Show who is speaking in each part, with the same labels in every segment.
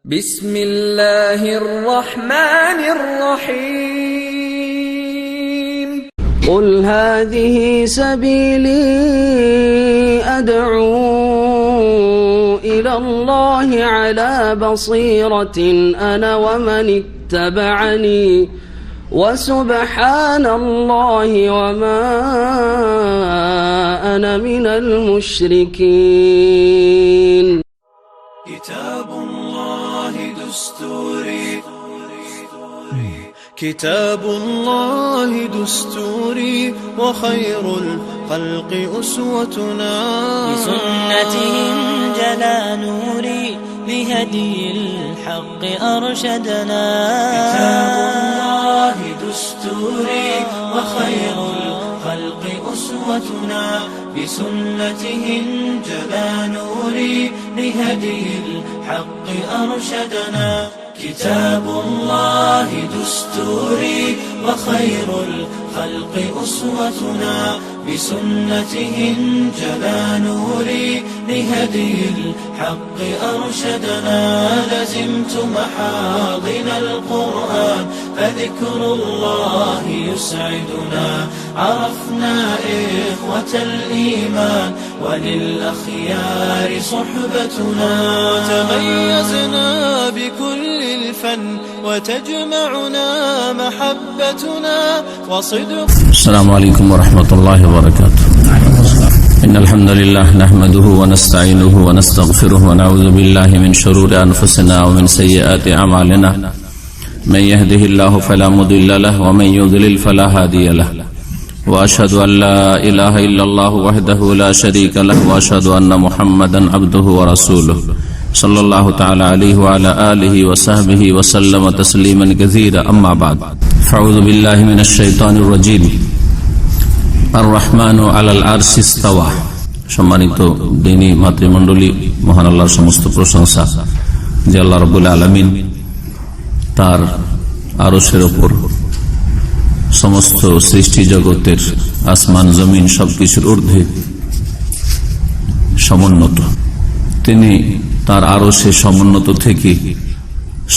Speaker 1: بسم الله الرحمن الرحيم
Speaker 2: قل هذه سبيلي أدعو إلى الله على بصيرة أنا ومن اتبعني وسبحان الله وما أنا من المشركين.
Speaker 3: كتاب الله دستوري كتاب الله دستوري وخير الخلق أسوتنا
Speaker 4: بسنته انجلى نوري لهدي الحق أرشدنا.
Speaker 3: كتاب الله دستوري وخير الخلق أسوتنا بسنته انجلى نوري لهدي الحق أرشدنا. كتاب الله دستوري وخير الخلق أسوتنا بسنته انجلى نوري لهدي الحق أرشدنا. لزمت محاضن القرآن فذكر الله يسعدنا. عرفنا إخوة الإيمان وللأخيار صحبتنا. تميزنا بكل الفن وتجمعنا محبتنا وصدق.
Speaker 5: السلام عليكم ورحمة الله وبركاته. إن الحمد لله نحمده ونستعينه ونستغفره ونعوذ بالله من شرور أنفسنا ومن سيئات أعمالنا. من يهده الله فلا مضل له ومن يضلل فلا هادي له. وأشهد أن لا إله إلا الله وحده لا شريك له وأشهد أن محمدا عبده ورسوله صلى الله تعالى عليه وعلى آله وصحبه وسلم تسليما كثيرا. أما بعد فأعوذ بالله من الشيطان الرجيم. الرحمن على العرش استوى. সম্মানিত দিনী মাতৃমণ্ডলী, মহান আল্লাহর সমস্ত প্রশংসা যে আল্লাহ রাব্বুল আলামিন তার আরশের উপর সমস্ত সৃষ্টি জগতের আসমান জমিন সবকিছুর ঊর্ধ্বে সমুন্নত। তিনি তার আরশে সমুন্নত থেকে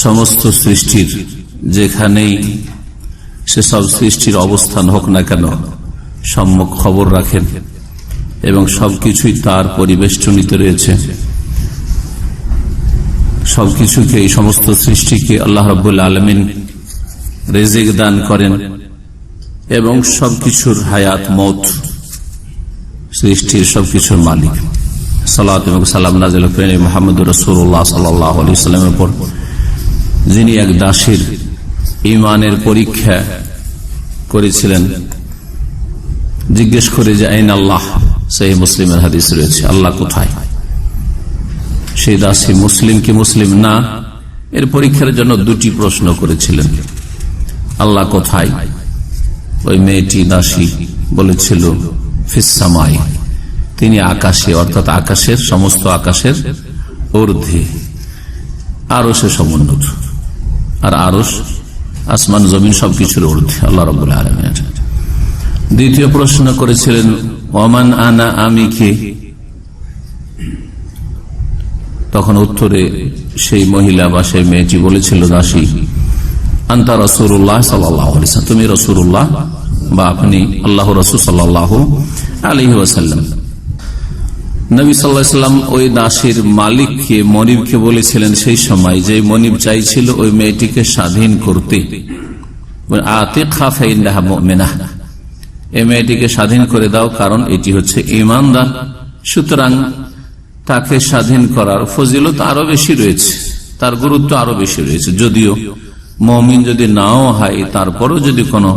Speaker 5: সমস্ত সৃষ্টির যেখানেই সেসব সৃষ্টির অবস্থান হোক না কেন সম্মুখ খবর রাখেন এবং সবকিছুই তার পরিবেষ্টনীতে রয়েছে। সবকিছুকে, এই সমস্ত সৃষ্টিকে আল্লাহ রাব্বুল আলামিন রিজিক দান করেন এবং সবকিছুর হায়াত মওত, সৃষ্টির সবকিছুর মালিক। সালাত এবং সালাম নাযিল করেন মুহাম্মদুর রাসূলুল্লাহ সাল্লাল্লাহু আলাইহি ওয়াসাল্লামের উপর, যিনি এক দাসীর ঈমানের পরীক্ষা করেছিলেন। জিজ্ঞেস করে যে আইন আল্লাহ, সহিহ মুসলিমের হাদিস রয়েছে, আল্লাহ কোথায়? সেই দাসী মুসলিম কি মুসলিম না, এর পরীক্ষার জন্য দুটি প্রশ্ন করেছিলেন। আল্লাহ কোথায়? ওই মেয়েটি দাসী বলেছিল ফিস সামাই, তিনি আকাশে, অর্থাৎ আকাশের, সমস্ত আকাশের ঊর্ধ্বে, আরশে সমুন্নত। আর আরশ আসমান জমিন সবকিছুর ঊর্ধ্বে আল্লাহ রাব্বুল আলামিন। দ্বিতীয় প্রশ্ন করেছিলেন ওমান আনা, আমি কে? তখন উত্তরে সেই মহিলা বা সেই মেয়েটি বলেছিল, দাসী, আনতা রাসূলুল্লাহ সাল্লাল্লাহু আলাইহি ওয়াসাল্লাম, তুমি রাসূলুল্লাহ বা আপনি আল্লাহর রাসূল সাল্লাল্লাহু আলাইহি ওয়াসাল্লাম। নবী সাল্লাল্লাহু আলাইহি ওয়াসাল্লাম ওই দাসীর মালিককে, মনিবকে বলেছিলেন সেই সময়, যে মনিব চাইছিল ওই মেয়েটিকে স্বাধীন করতে, আতিকহা ফাইন্নাহা মুমিনাহ, এই মেয়েটিকে স্বাধীন করে দাও, কারণ এটি হচ্ছে ঈমানদার। সুতরাং তাকে স্বাধীন করার ফজিলত আরো বেশি রয়েছে, তার গুরুত্ব আরো বেশি রয়েছে। যদিও মুমিন যদি নাও হয়, তারপরও যদি কোনো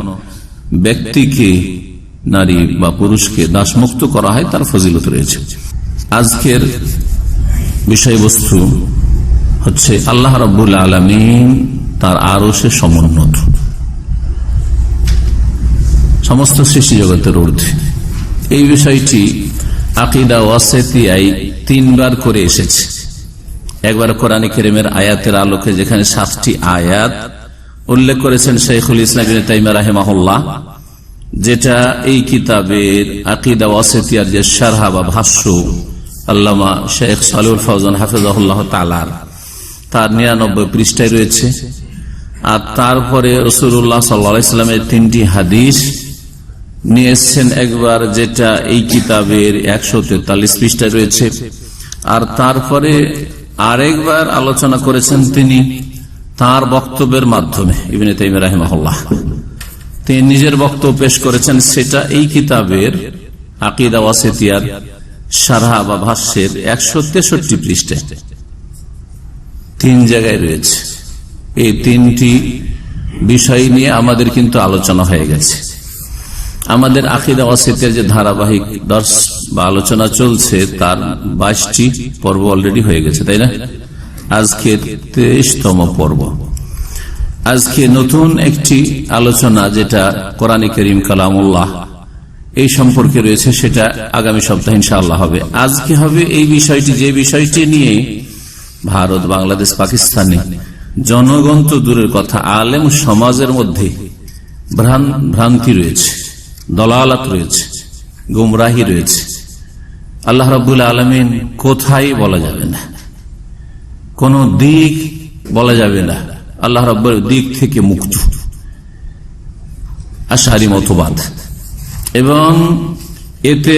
Speaker 5: ব্যক্তিকে, নারী বা পুরুষকে দাসমুক্ত করা হয়, তার ফজিলত রয়েছে। আজকের বিষয়বস্তু হচ্ছে আল্লাহ রাব্বুল আলামিন তার আরশে সমুন্নত, সমস্ত সৃষ্টি জগতের ঊর্ধ্বে। এই বিষয়টি আকীদা ওয়াসিতিয়ায় 3 বার করে এসেছে। একবার কোরআন কারীমের আয়াতের আলোকে, যেখানে 7টি আয়াত উল্লেখ করেছেন শাইখুল ইসলাম ইবনে তাইমিয়া রাহিমাহুল্লাহ, যেটা এই কিতাবের আকীদা ওয়াসিতিয়ার যে শারহ বা ভাষ্য আল্লামা শেখ সালেহুল ফাওজান হাফিজাহুল্লাহ তাআলা তার 99 পৃষ্ঠায় রয়েছে। আর তারপরে রাসূলুল্লাহ সাল্লাল্লাহু আলাইহি ওয়াসাল্লামের 3টি হাদিস নিয়ে এসেছেন একবার, যেটা এই কিতাবের 143 পৃষ্ঠায় রয়েছে। আর তারপরে আরেকবার আলোচনা করেছেন তিনি তার বক্তব্যের মাধ্যমে। ইবনে তাইমিয়া রাহিমাহুল্লাহ তিনি নিজের বক্তব্য পেশ করেছেন, সেটা এই কিতাবের আকীদা ওয়াসিতিয়ার শারহ বা ভাষ্যের 163 পৃষ্ঠায় 3 জায়গায় রয়েছে। এই 3টি বিষয় নিয়ে আমাদের কিন্তু আলোচনা হয়ে গেছে। আমাদের আকীদা ওয়াসিতিয়ার যে ধারাবাহিক দর্শ বা আলোচনা চলছে তার 22টি পর্ব অলরেডি হয়ে গেছে, তাই না? আজকে 23তম পর্ব। আজকে নতুন একটি আলোচনা, যেটা কোরআন কারীম কালামুল্লাহ এই সম্পর্কে রয়েছে, সেটা আগামী সপ্তাহে ইনশাআল্লাহ হবে। আজকে হবে এই বিষয়টি, যে বিষয়টি নিয়ে ভারত, বাংলাদেশ, পাকিস্তানে জনগণ তো দূরের কথা, আলেম সমাজের মধ্যে ভ্রান্তি রয়েছে, দলালাত রয়েছে, গুমরাহি রয়েছে। আল্লাহ রাব্বুল আলামিন কোথায় বলা যাবে না, কোন দিক বলা যাবে না, আল্লাহ রাব্বুল দিক থেকে মুক্ত আশারি মতবাদ। এবং এতে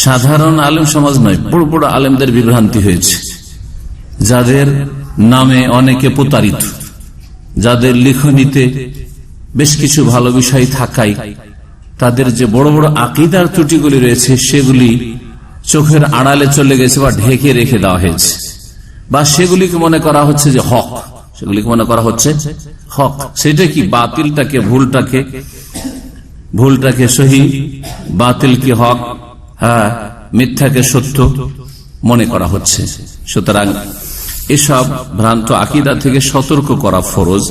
Speaker 5: সাধারণ আলেম সমাজ নয়, বড় বড় আলেমদের বিভ্রান্তি হয়েছে, যাদের নামে অনেকে প্রতারিত, যাদের লিখনিতে বেশ কিছু ভালো বিষয় থাকায় তাদের যে বড় বড় আকীদার ত্রুটিগুলি রয়েছে সেগুলি চোখের আড়ালে চলে গেছে বা ঢেকে রেখে দেওয়া হয়েছে, বা সেগুলিকে মনে করা হচ্ছে যে হক, সেগুলিকে মনে করা হচ্ছে হক। সেটা কি? বাতিলটাকে ভুলটাকে সহি, বাতিলকে হক, হ্যাঁ, মিথ্যাকে সত্য মনে করা হচ্ছে। সুতরাং এসব ভ্রান্ত আকীদা থেকে সতর্ক করা ফরজ।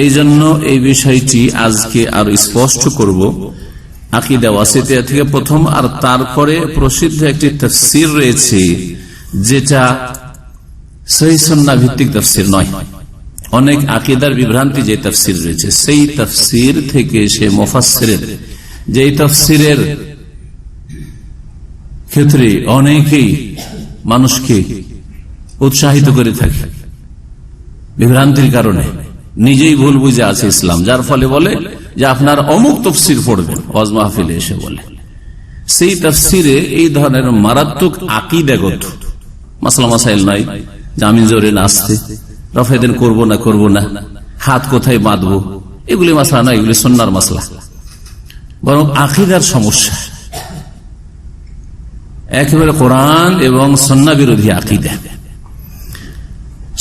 Speaker 5: এই জন্য এই বিষয়টি আজকে আরো স্পষ্ট করব। আকীদা ওয়াসিতিয়া থেকে প্রথম, আর তারপরে প্রসিদ্ধ একটি তাফসীর রয়েছে, যেটা সহিহ সুন্নাহ ভিত্তিক তাফসীর নয়। অনেক আকীদার বিভ্রান্তি যে তাফসীর রয়েছে, সেই তাফসীর থেকে সে মুফাসসিরের, যেই তাফসীরের ক্ষেত্রে অনেকেই মানুষকে উৎসাহিত করে থাকে বিভ্রান্তির কারণে, নিজেই ভুল বুঝে আছে ইসলাম, যার ফলে বলে যে আপনার অমুক তাফসীর পড়বেন, ওয়াজ মাহফিলে এসে বলে। সেই তাফসীরে এই ধরনের মারাত্মক আকীদাগত মাসলা মাসাইল নাই, জামিন জোরে নাচতে, রফেদিন করবো না, হাত কোথায় বাঁধবো, এগুলি মাসলা নয়, এগুলি সুন্নাহর মাসলা, বরং আকীদার সমস্যা, একেবারে কোরআন এবং সুন্নাহ বিরোধী আকীদা।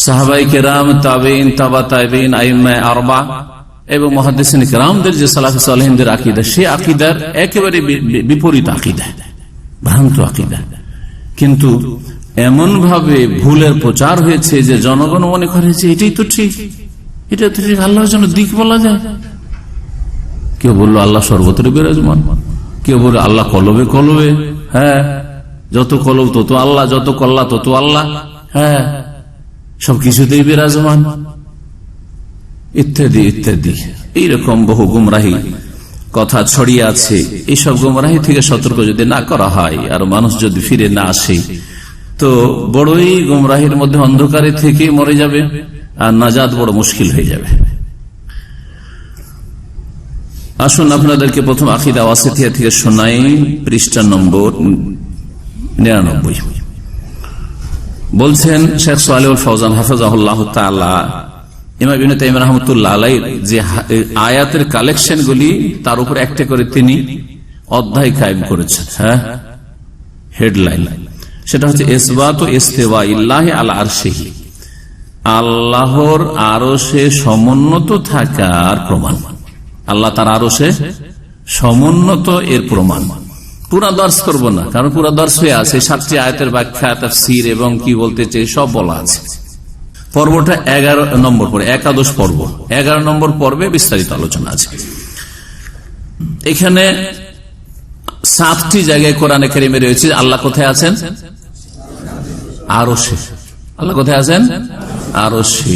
Speaker 5: সাহাবায়ে কেরাম, তাবেঈন, তাবা তাবেঈন, আইম্মায়ে আরবা এবং মুহাদ্দিসিন কেরামদের যে সালাফে সালেহিনদের আকীদা, সেই আকীদার একেবারে বিপরীত আকীদা, ভ্রান্ত আকীদা। কিন্তু এমন ভাবে ভুলের প্রচার হয়েছে যে জনগণ মনে করে যে এটাই তো ঠিক, এটা তো ঠিক, আল্লাহর জন্য দিক বলা যায়। কেউ বললো আল্লাহ সর্বত্র বিরাজমান, কেউ বললো আল্লাহ কলবে কলবে, হ্যাঁ, যত কলব তত আল্লাহ, যত কল্লা তত আল্লাহ, হ্যাঁ, সবকিছুতেই বিরাজমান, ইত্যাদি ইত্যাদি। এইরকম বহু গুমরাহি কথা ছড়িয়ে আছে। এইসব গুমরাহি থেকে সতর্ক যদি না করা হয় আর মানুষ যদি ফিরে না আসে, তো বড়ই গুমরাহির মধ্যে অন্ধকারে থেকে মরে যাবে, আর নাজাত বড় মুশকিল হয়ে যাবে। আসুন আপনাদেরকে প্রথম আকীদা ওয়াসিতিয়া থেকে শোনাই, পৃষ্ঠা নম্বর 99। বলছেন শেখ সালেহুল ফওজান হাফিজাহুল্লাহ তাআলা, ইমাম ইবনে তাইমিয়া রাহমাতুল্লাহ আলাইহি যে আয়াতের কালেকশন গুলি, তার উপর একটা করে তিনি অধ্যায় কায়েম করেছেন, হ্যাঁ, হেডলাইন। সেটা হচ্ছে ইসবাতু ইস্তিওয়াইল্লাহি আলা আরশিহি, আল্লাহর আরশে সমুন্নত থাকার প্রমাণ। আল্লাহ তার আরশে সমুন্নত এর প্রমাণ। পুরা দর্শ করবো না, কারণ পুরা দর্শ হয়ে আছে, 7টি আয়াতের ব্যাখ্যা, তাফসীর এবং কি বলতে চাই সব বলা আছে। পর্বটা 11 নম্বর পর্ব, একাদশ পর্ব, 11 নম্বর পর্বে বিস্তারিত আলোচনা আছে। এখানে 7টি জায়গায় কোরআনে কারিমে রয়েছে আল্লাহ কোথায় আছেন, আরশে। আল্লাহ কোথায় আছেন, আরশে।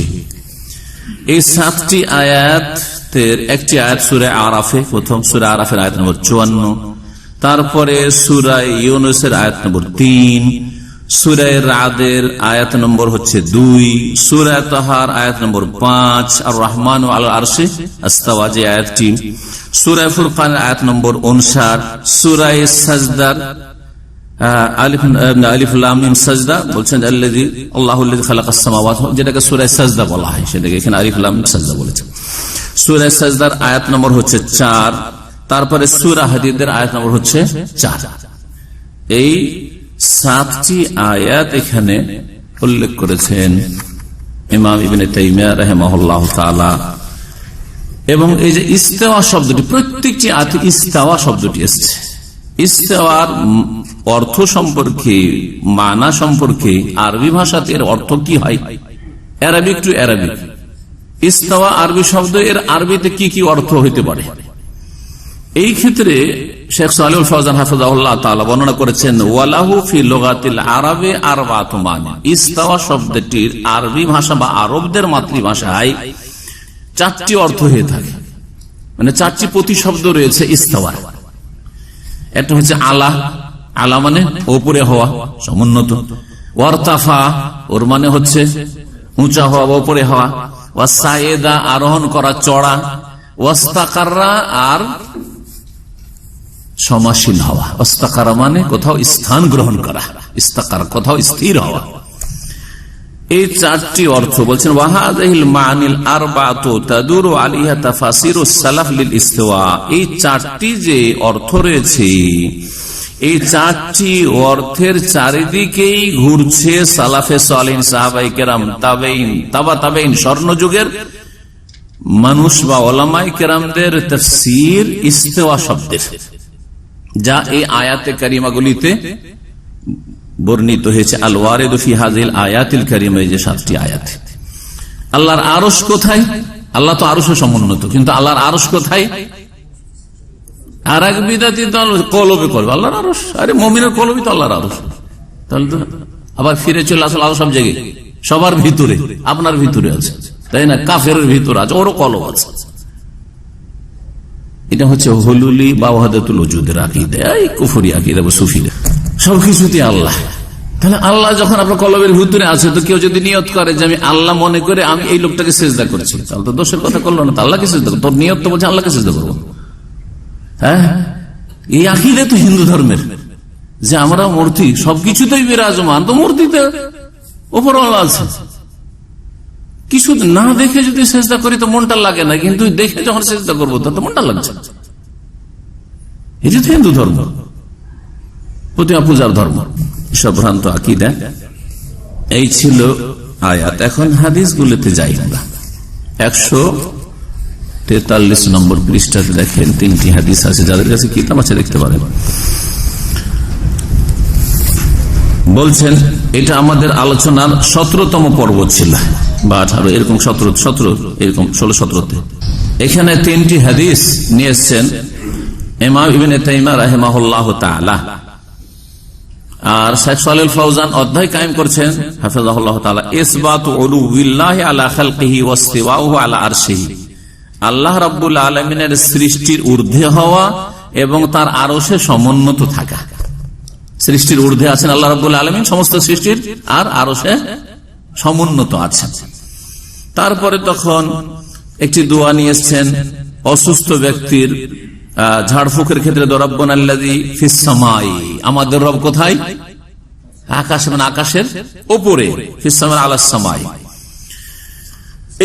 Speaker 5: এই 7টি আয়াতের একটি আয়াত সূরা আরাফে, প্রথম সূরা আরাফের আয়াত নম্বর 54, তারপরে সূরা ইউনূসের আয়াত নম্বর 3, সূরা রাদের আয়াত নম্বর হচ্ছে 2, সূরা তাহার আয়াত নম্বর 5, আর রহমান আলাল আরশে ইস্তাওয়া যে আয়াতটি, সূরা ফুরকান আয়াত নম্বর 59, সূরা সাজদার আলিফ লাম মিম সাজদা বলছেন আল্লাহুল্লাযী খালাকাস সামাওয়াতি, যেটাকে সূরা সাজদা বলা হয়, সেটাকে এখানে আলিফ লাম মিম সাজদা বলেছে। সূরা সাজদার আয়াত নম্বর হচ্ছে 4, তারপরে সূরা হাদীদের আয়াত নম্বর হচ্ছে 4। এই 7টি আয়াত এখানে উল্লেখ করেছেন ইমাম ইবনে তাইমিয়া রাহিমাহুল্লাহ তাআলা। এবং এই যে ইস্তেওয়া শব্দটি, প্রত্যেকটি আয়াতে ইস্তেওয়া শব্দটি এসেছে। ইস্তেওয়ার অর্থ সম্পর্কে, মানা সম্পর্কে আরবি ভাষাতে এর অর্থ কি হয়, আরবিক টু আরবিক। ইস্তেওয়া আরবি শব্দ, এর আরবিতে কি কি অর্থ হইতে পারে, এই ক্ষেত্রে শেখ সালেহুল ফওজান হাফিজাহুল্লাহ তাআলা বর্ণনা করেছেন ওয়ালাহু ফি লুগাতিল আরাবে আরবাতু মানি। ইস্তাওয়া শব্দটির আরবি ভাষা বা আরবদের মাতৃভাষায় 4টি অর্থ হয়ে থাকে, মানে 4টি প্রতিশব্দ রয়েছে ইস্তাওয়ার। একটা হচ্ছে আলা, আলা মানে উপরে হওয়া, সমুন্নত। ওয়ারতাফা, ওর মানে হচ্ছে উঁচা হওয়া বা উপরে হওয়া। ওয়াসায়েদা, আরোহণ করা, চড়া। ওয়াস্তাকাররা, আর সমাসীন হওয়া। ওয়াস্তাকারা মানে কোথাও স্থান গ্রহণ করা, ইস্তাকার কোথাও স্থির হওয়া। এই 4টি অর্থ বলছেন ওয়াহাযিহিল মানিল আরবাতু তাদুরু আলাইহা তাফাসিরুস সালাফ লিল ইস্তিওয়া। এই 4টি যে অর্থ রয়েছে, এই 4টি অর্থের চারিদিকেই ঘুরছে সালাফে সালিহিন, সাহাবায়ে কেরাম, তাবেঈন, তাবা তাবেঈন, স্বর্ণযুগের মানুষ বা উলামায়ে কেরামদের তাফসীর ইস্তিওয়া শব্দের, যা এই আয়াতে কারিমাগুলিতে বর্ণিত হয়েছে। আল ওয়ারিদু ফি হাযিল আয়াতিল কারিমা, এই যে 7টি আয়াত। আল্লাহর আরশ কোথায়? আল্লাহ তো আরশে সমুন্নত, কিন্তু আল্লাহর আরশ কোথায়? আর এক বিদাতি দল কলবে করবে আল্লাহর আরশ। আরে মুমিনের কলবই তো আল্লাহর আরশ। তাহলে তো আবার ফিরে চলে আসলে আরশ সব জায়গায়, সবার ভিতরে, আপনার ভিতরে আছে, তাই না? কাফেরের ভিতরে আছে, ওরও কলব আছে। এটা হচ্ছে হুলুলি বা ওয়াহদাতুল ওজুদের আকীদা, এই কুফরি আকীদা বা সুফিদের। সবকিছুতে আল্লাহ। তাহলে আল্লাহ যখন আপনার কলবের ভিতরে আছে, তো কেউ যদি নিয়ত করে যে আমি আল্লাহ মনে করে আমি এই লোকটাকে সিজদা করছি, তাহলে তো দোষের কথা করলো না, তো আল্লাহকে সিজদা করবো। তোর নিয়ত তো বলছে আল্লাহকে সিজদা করবো। হ্যাঁ, এই আকীদা তো হিন্দু ধর্মের, যে আমরা মূর্তি সবকিছুতেই বিরাজমান, তো মূর্তিতে উপরওয়ালা আছে। কিছু না দেখে যদি সিজদা করি তো মনটা লাগে না, কিন্তু দেখে যখন সিজদা করবো তো মনটা লাগছে। এই যে হিন্দু ধর্ম, প্রতিমা পূজার ধর্ম, সব ভ্রান্ত আকীদা। এই ছিল আয়াত। এখন হাদিস গুলোতে যাই আমরা। 143 নম্বর পৃষ্ঠাতে দেখেন 3টি হাদিস আছে, যাদের কাছে কিতাব আছে দেখতে পারেন। বলছেন এটা আমাদের আলোচনার 17তম পর্ব ছিল, বা 18 এরকম, 17 এরকম 16-17তে। এখানে 3টি হাদিস নিয়ে এসছেন ইমাম ইবনে তাইমিয়া রাহিমাহুল্লাহ তাআলা। আর শেখ সালেহুল ফওজান অধ্যায় কায়েম করছেন হাফিজাহুল্লাহ তাআলা, ইসবাতু উলুবিল্লাহি আলা খালকিহি ওয়াসতিওয়াহু আলা আরশিহি। আল্লাহ রাব্বুল আলামিনের সৃষ্টির ঊর্ধ্বে হওয়া এবং তার আরশে সমুন্নত থাকা। সৃষ্টির ঊর্ধ্বে আছেন আল্লাহ রাব্বুল আলামিন, সমস্ত সৃষ্টির, আর আরশে সমুন্নত আছেন। তারপরে তখন একটি দোয়া নিয়ে এসেছেন অসুস্থ ব্যক্তির ঝাড়ফুঁকের ক্ষেত্রে, রাব্বুনাল্লাযী ফিস সামাই, আমাদের রব কোথায়? আকাশে, মানে আকাশের উপরে, ফিস সামাই আলাস সামাই,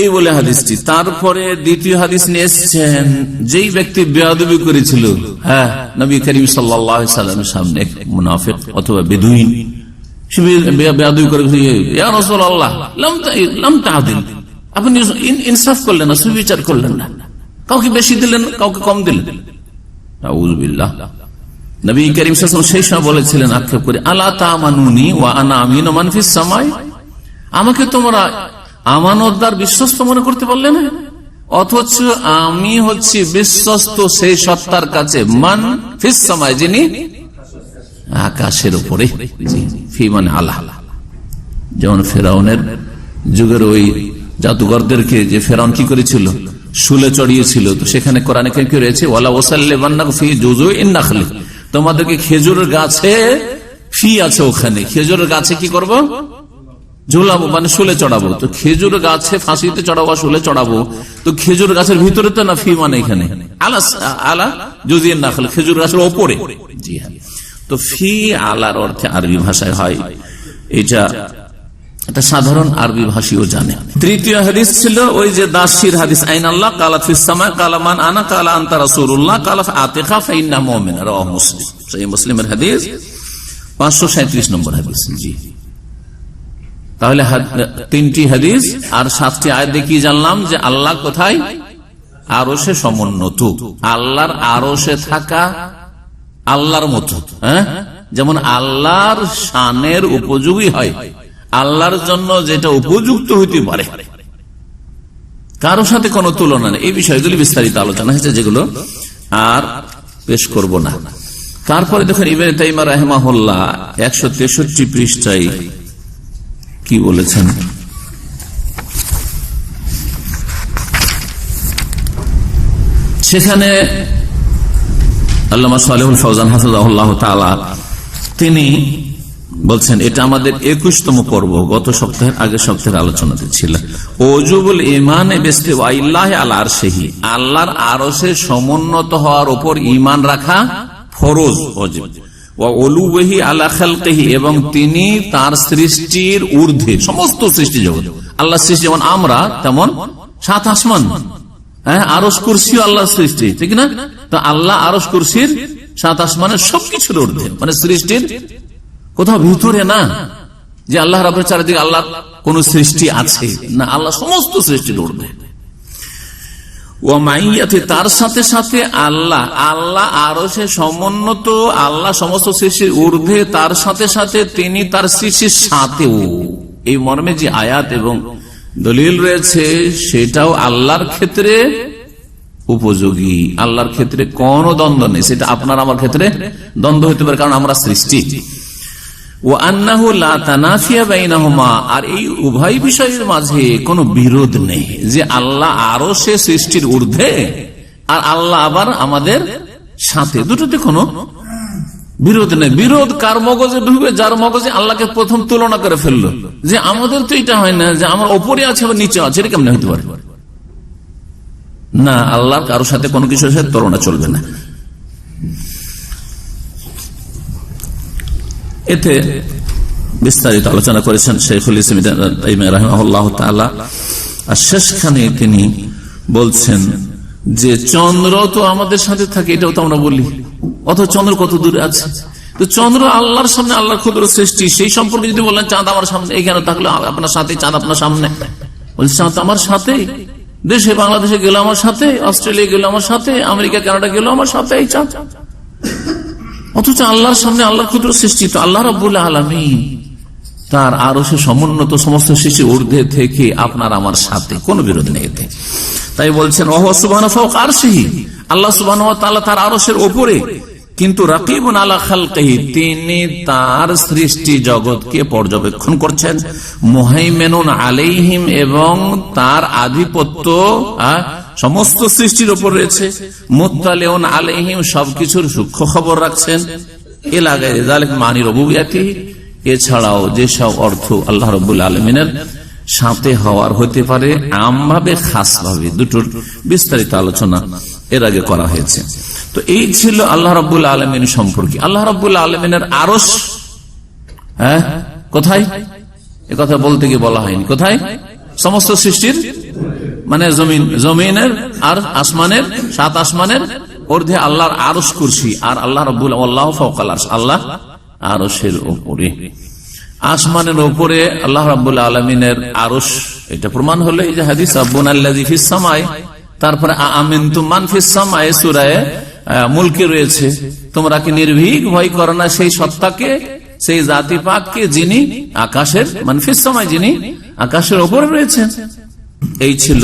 Speaker 5: এই বলে হাদিসটি। তারপরে দ্বিতীয় হাদিস নিয়ে এসেছেন, যেই ব্যক্তি বেয়াদবি করেছিল নবী করিম সাল্লাল্লাহু আলাইহি সাল্লামের সামনে, মুনাফিক অথবা বেদুইন, সে বেয়াদবি করে, ইয়া রাসূলুল্লাহ লাম তা'দিল, আপনি ইনসাফ করলেন না, সুবিচার করলেন না, কাউকে বেশি দিলেন, কাউকে কম দিলেন। আউযু বিল্লাহ। নবী করিম সাল্লাল্লাহু আলাইহি ওয়াসাল্লাম সেই সময় বলেছিলেন আক্ষেপ করে, আলা তা'মানুনি ওয়া আনা আমিনু মান ফিস সামাই, আমাকে তোমরা আমানতদার, বিশ্বস্ত মনে করতে পারলে না, অথচ আমি হচ্ছি বিশ্বস্ত সেই সত্তার কাছে, মান ফিস সামাই, যিনি আকাশের উপরে। ফি মানে আল্লাহ। যেমন ফেরাউনের যুগের ওই জাদুঘরদেরকে যে ফেরাউন কি করেছিল, শুলে চড়িয়েছিল, তো সেখানে কোরআনে কি রয়েছে, ওয়ালা ওয়াসাল্লিবান্নাকা ফি জুযুইন নাখলি, তোমাদেরকে খেজুরের গাছে ফি আছে ওখানে, খেজুরের গাছে কি করব? ঝুলাবো, মানে শুলে চড়াবো। তো খেজুর গাছে ফাঁসিতে চড়াবো, শুলে চড়াবো, তো খেজুর গাছের ভিতরে তো না, ফি মানে এখানে আলা জুজিয়ে না খেলে খেজুর গাছের ওপরে। জি হ্যাঁ, তো ফি আলার অর্থে আরবি ভাষায় হয়, এটা সাধারণ আরবি ভাষীও জানে। তৃতীয় হাদিস ছিল ওই যে দাসীর হাদিস, আইন আল্লাহ কালা ফিস সামা কালা মান আনা কালা আনতা রাসূলুল্লাহ কালা আতিকা ফাইন্না মুমিন, রাওয়াহু মুসলিম। সহিহ মুসলিমের হাদিস 537 নম্বর হাদিস। জি, তাহলে 3টি হাদিস আর 7টি আয়াত দেখি জানলাম যে আল্লাহ কোথায়? আরশে সমুন্নত। আল্লাহর আরশে থাকা আল্লাহর মতো, হ্যাঁ, যেমন আল্লাহর শানের উপযোগী হয়, আল্লাহর জন্য যেটা উপযুক্ত হইতে পারে, কারোর সাথে কোনো তুলনা নেই। এই বিষয়গুলি বিস্তারিত আলোচনা হয়েছে, যেগুলো আর পেশ করব না। তারপরে দেখুন ইবনে তাইমিয়া রাহিমাহুল্লাহ 163 পৃষ্ঠায় কি বলেছেন। সেখানে আল্লামা সালেহুল ফওজান হাফিজাহুল্লাহ তাআলা তিনি বলছেন, এটা আমাদের 21তম পর্ব, গত সপ্তাহের আগের সপ্তাহের আলোচনাতে ছিল। ওজুবুল ঈমানে বিস্তিওয়াইল্লাহি আলা আরশিহি, আল্লাহর আরশে সমুন্নত হওয়ার উপর ঈমান রাখা ফরজ, ওয়াজিব। ওয়া উলুহি আলা খালকিহি, এবং তিনি তার সৃষ্টির ঊর্ধ্বে, সমস্ত সৃষ্টি জগৎ আল্লাহ সৃষ্টি, যেমন আমরা তেমন 7 আসমান, হ্যাঁ, আরশ কুরসিও আল্লাহর সৃষ্টি, ঠিক না? তো আল্লাহ আরশ কুরসির 7 আসমানের সবকিছুর ঊর্ধ্বে, মানে সৃষ্টির কোথাও ভিতরে না, যে আল্লাহ রাব্বুল চারিদিকে আল্লাহ কোন সৃষ্টি আছে না, আল্লাহ সমস্ত সৃষ্টির ঊর্ধ্বে। ও মাইয়াতে, তার সাথে সাথে আল্লাহ আরশে সমুন্নত, আল্লাহ সমস্ত সৃষ্টির ঊর্ধ্বে, তার সাথে সাথে তিনি তার সৃষ্টির সাথেও। এই মর্মে যে আয়াত এবং দলিল রয়েছে সেটাও আল্লাহর ক্ষেত্রে উপযোগী, আল্লাহর ক্ষেত্রে কোনো দ্বন্দ্ব নেই। সেটা আপনার আমার ক্ষেত্রে দ্বন্দ্ব হতে পারে, কারণ আমরা সৃষ্টি। আর এই উভয় বিষয়ের মাঝে কোনো বিরোধ নেই, যে আল্লাহ আরো সে সৃষ্টির ঊর্ধ্বে আর আল্লাহ আবার আমাদের সাথে, দুটোতে কোনো বিরোধ নেই। বিরোধ কার মগজে ঢুকবে? যার মগজে আল্লাহকে প্রথম তুলনা করে ফেললো, যে আমাদের তো এটা হয় না, যে আমার ওপরে আছে আবার নিচে আছে, এটা কেমন হতে পারে? না, আল্লাহ কারোর সাথে কোনো কিছুর সাথে তুলনা চলবে না। এতে বিস্তারিত আলোচনা করেছেন শাইখুল ইসলাম ইবনে তাইমিয়া রাহিমাহুল্লাহ তাআলা। আর শেষখানে তিনি বলছেন যে চন্দ্র তো আমাদের সাথে থাকে, এটাও তো আমরা বলি, অথচ চন্দ্র কত দূরে আছে। তো চন্দ্র আল্লাহর সামনে, আল্লাহর ক্ষুদ্র সৃষ্টি, সেই সম্পর্কে যদি বললেন চাঁদ আমার সামনে, এখানে থাকলে আপনার সাথে, চাঁদ আপনার সামনে, বলছে চাঁদ আমার সাথে, দেশে বাংলাদেশে গেল আমার সাথে, অস্ট্রেলিয়া গেল আমার সাথে, আমেরিকা কানাডা গেল আমার সাথে, এই চাঁদ। অথচ আল্লাহর সামনে আল্লাহর ক্ষুদ্র সৃষ্টি। তো আল্লাহ রাব্বুল আলামিন তার আরশে সমুন্নত সমস্ত সৃষ্টির ঊর্ধ্বে থেকে আপনার আমার সাথে, কোনো বিরোধ নেই এতে। তাই বলছেন ওয়া হুয়া সুবহানাহু ফাওকা আরশিহি, আল্লাহ সুবহানাহু ওয়া তাআলা তার আরশের উপরে, কিন্তু রাকিবুন আলা খালকিহি, তিনি তার সৃষ্টি জগৎকে পর্যবেক্ষণ করছেন। মুহাইমিনুন আলাইহিম, এবং তার আধিপত্য সমস্ত সৃষ্টির উপর রয়েছে। মুত্তালিউন আলাইহিম, সবকিছুর সূক্ষ্ম খবর রাখছেন। ইলাগায়ে যালিকা মানি রুবুবিয়াতিহি, এছাড়াও যেসব অর্থ আল্লাহ রাব্বুল আলামিনের সাথে হওয়ার হতে পারে, আমভাবে খাসভাবে, দুটোর বিস্তারিত আলোচনা এর আগে করা হয়েছে। তো এই ছিল আল্লাহ রাব্বুল আলামিন সম্পর্কে। আল্লাহ রাব্বুল আলামিনের আরশ কোথায়? এ কথা বলতে গিয়ে বলা হয়নি। কোথায়? সমস্ত সৃষ্টির, মানে জমিনের আর আসমানের, 7 আসমানের ঊর্ধ্বে আল্লাহর আরশ কুরসি, আর আল্লাহ রাব্বুল আল্লাহু ফাওকাল আরশ, আল্লাহ আরশের উপরে, আসমানের উপরে আল্লাহ রাব্বুল আলামিনের আরশ। এটা প্রমাণ হলো এই যে হাদিস আব্বুনাল্লাযী ফিস সামাই, তারপরে আমিনতুম মান ফিস সামাই সূরা মুলকে রয়েছে, তোমরা কি নির্ভীক ভয় করো না সেই সত্তাকে, সেই জাতি পাককে, যিনি আকাশের, মান ফিস সামাই, যিনি আকাশের উপরে রয়েছেন। এই ছিল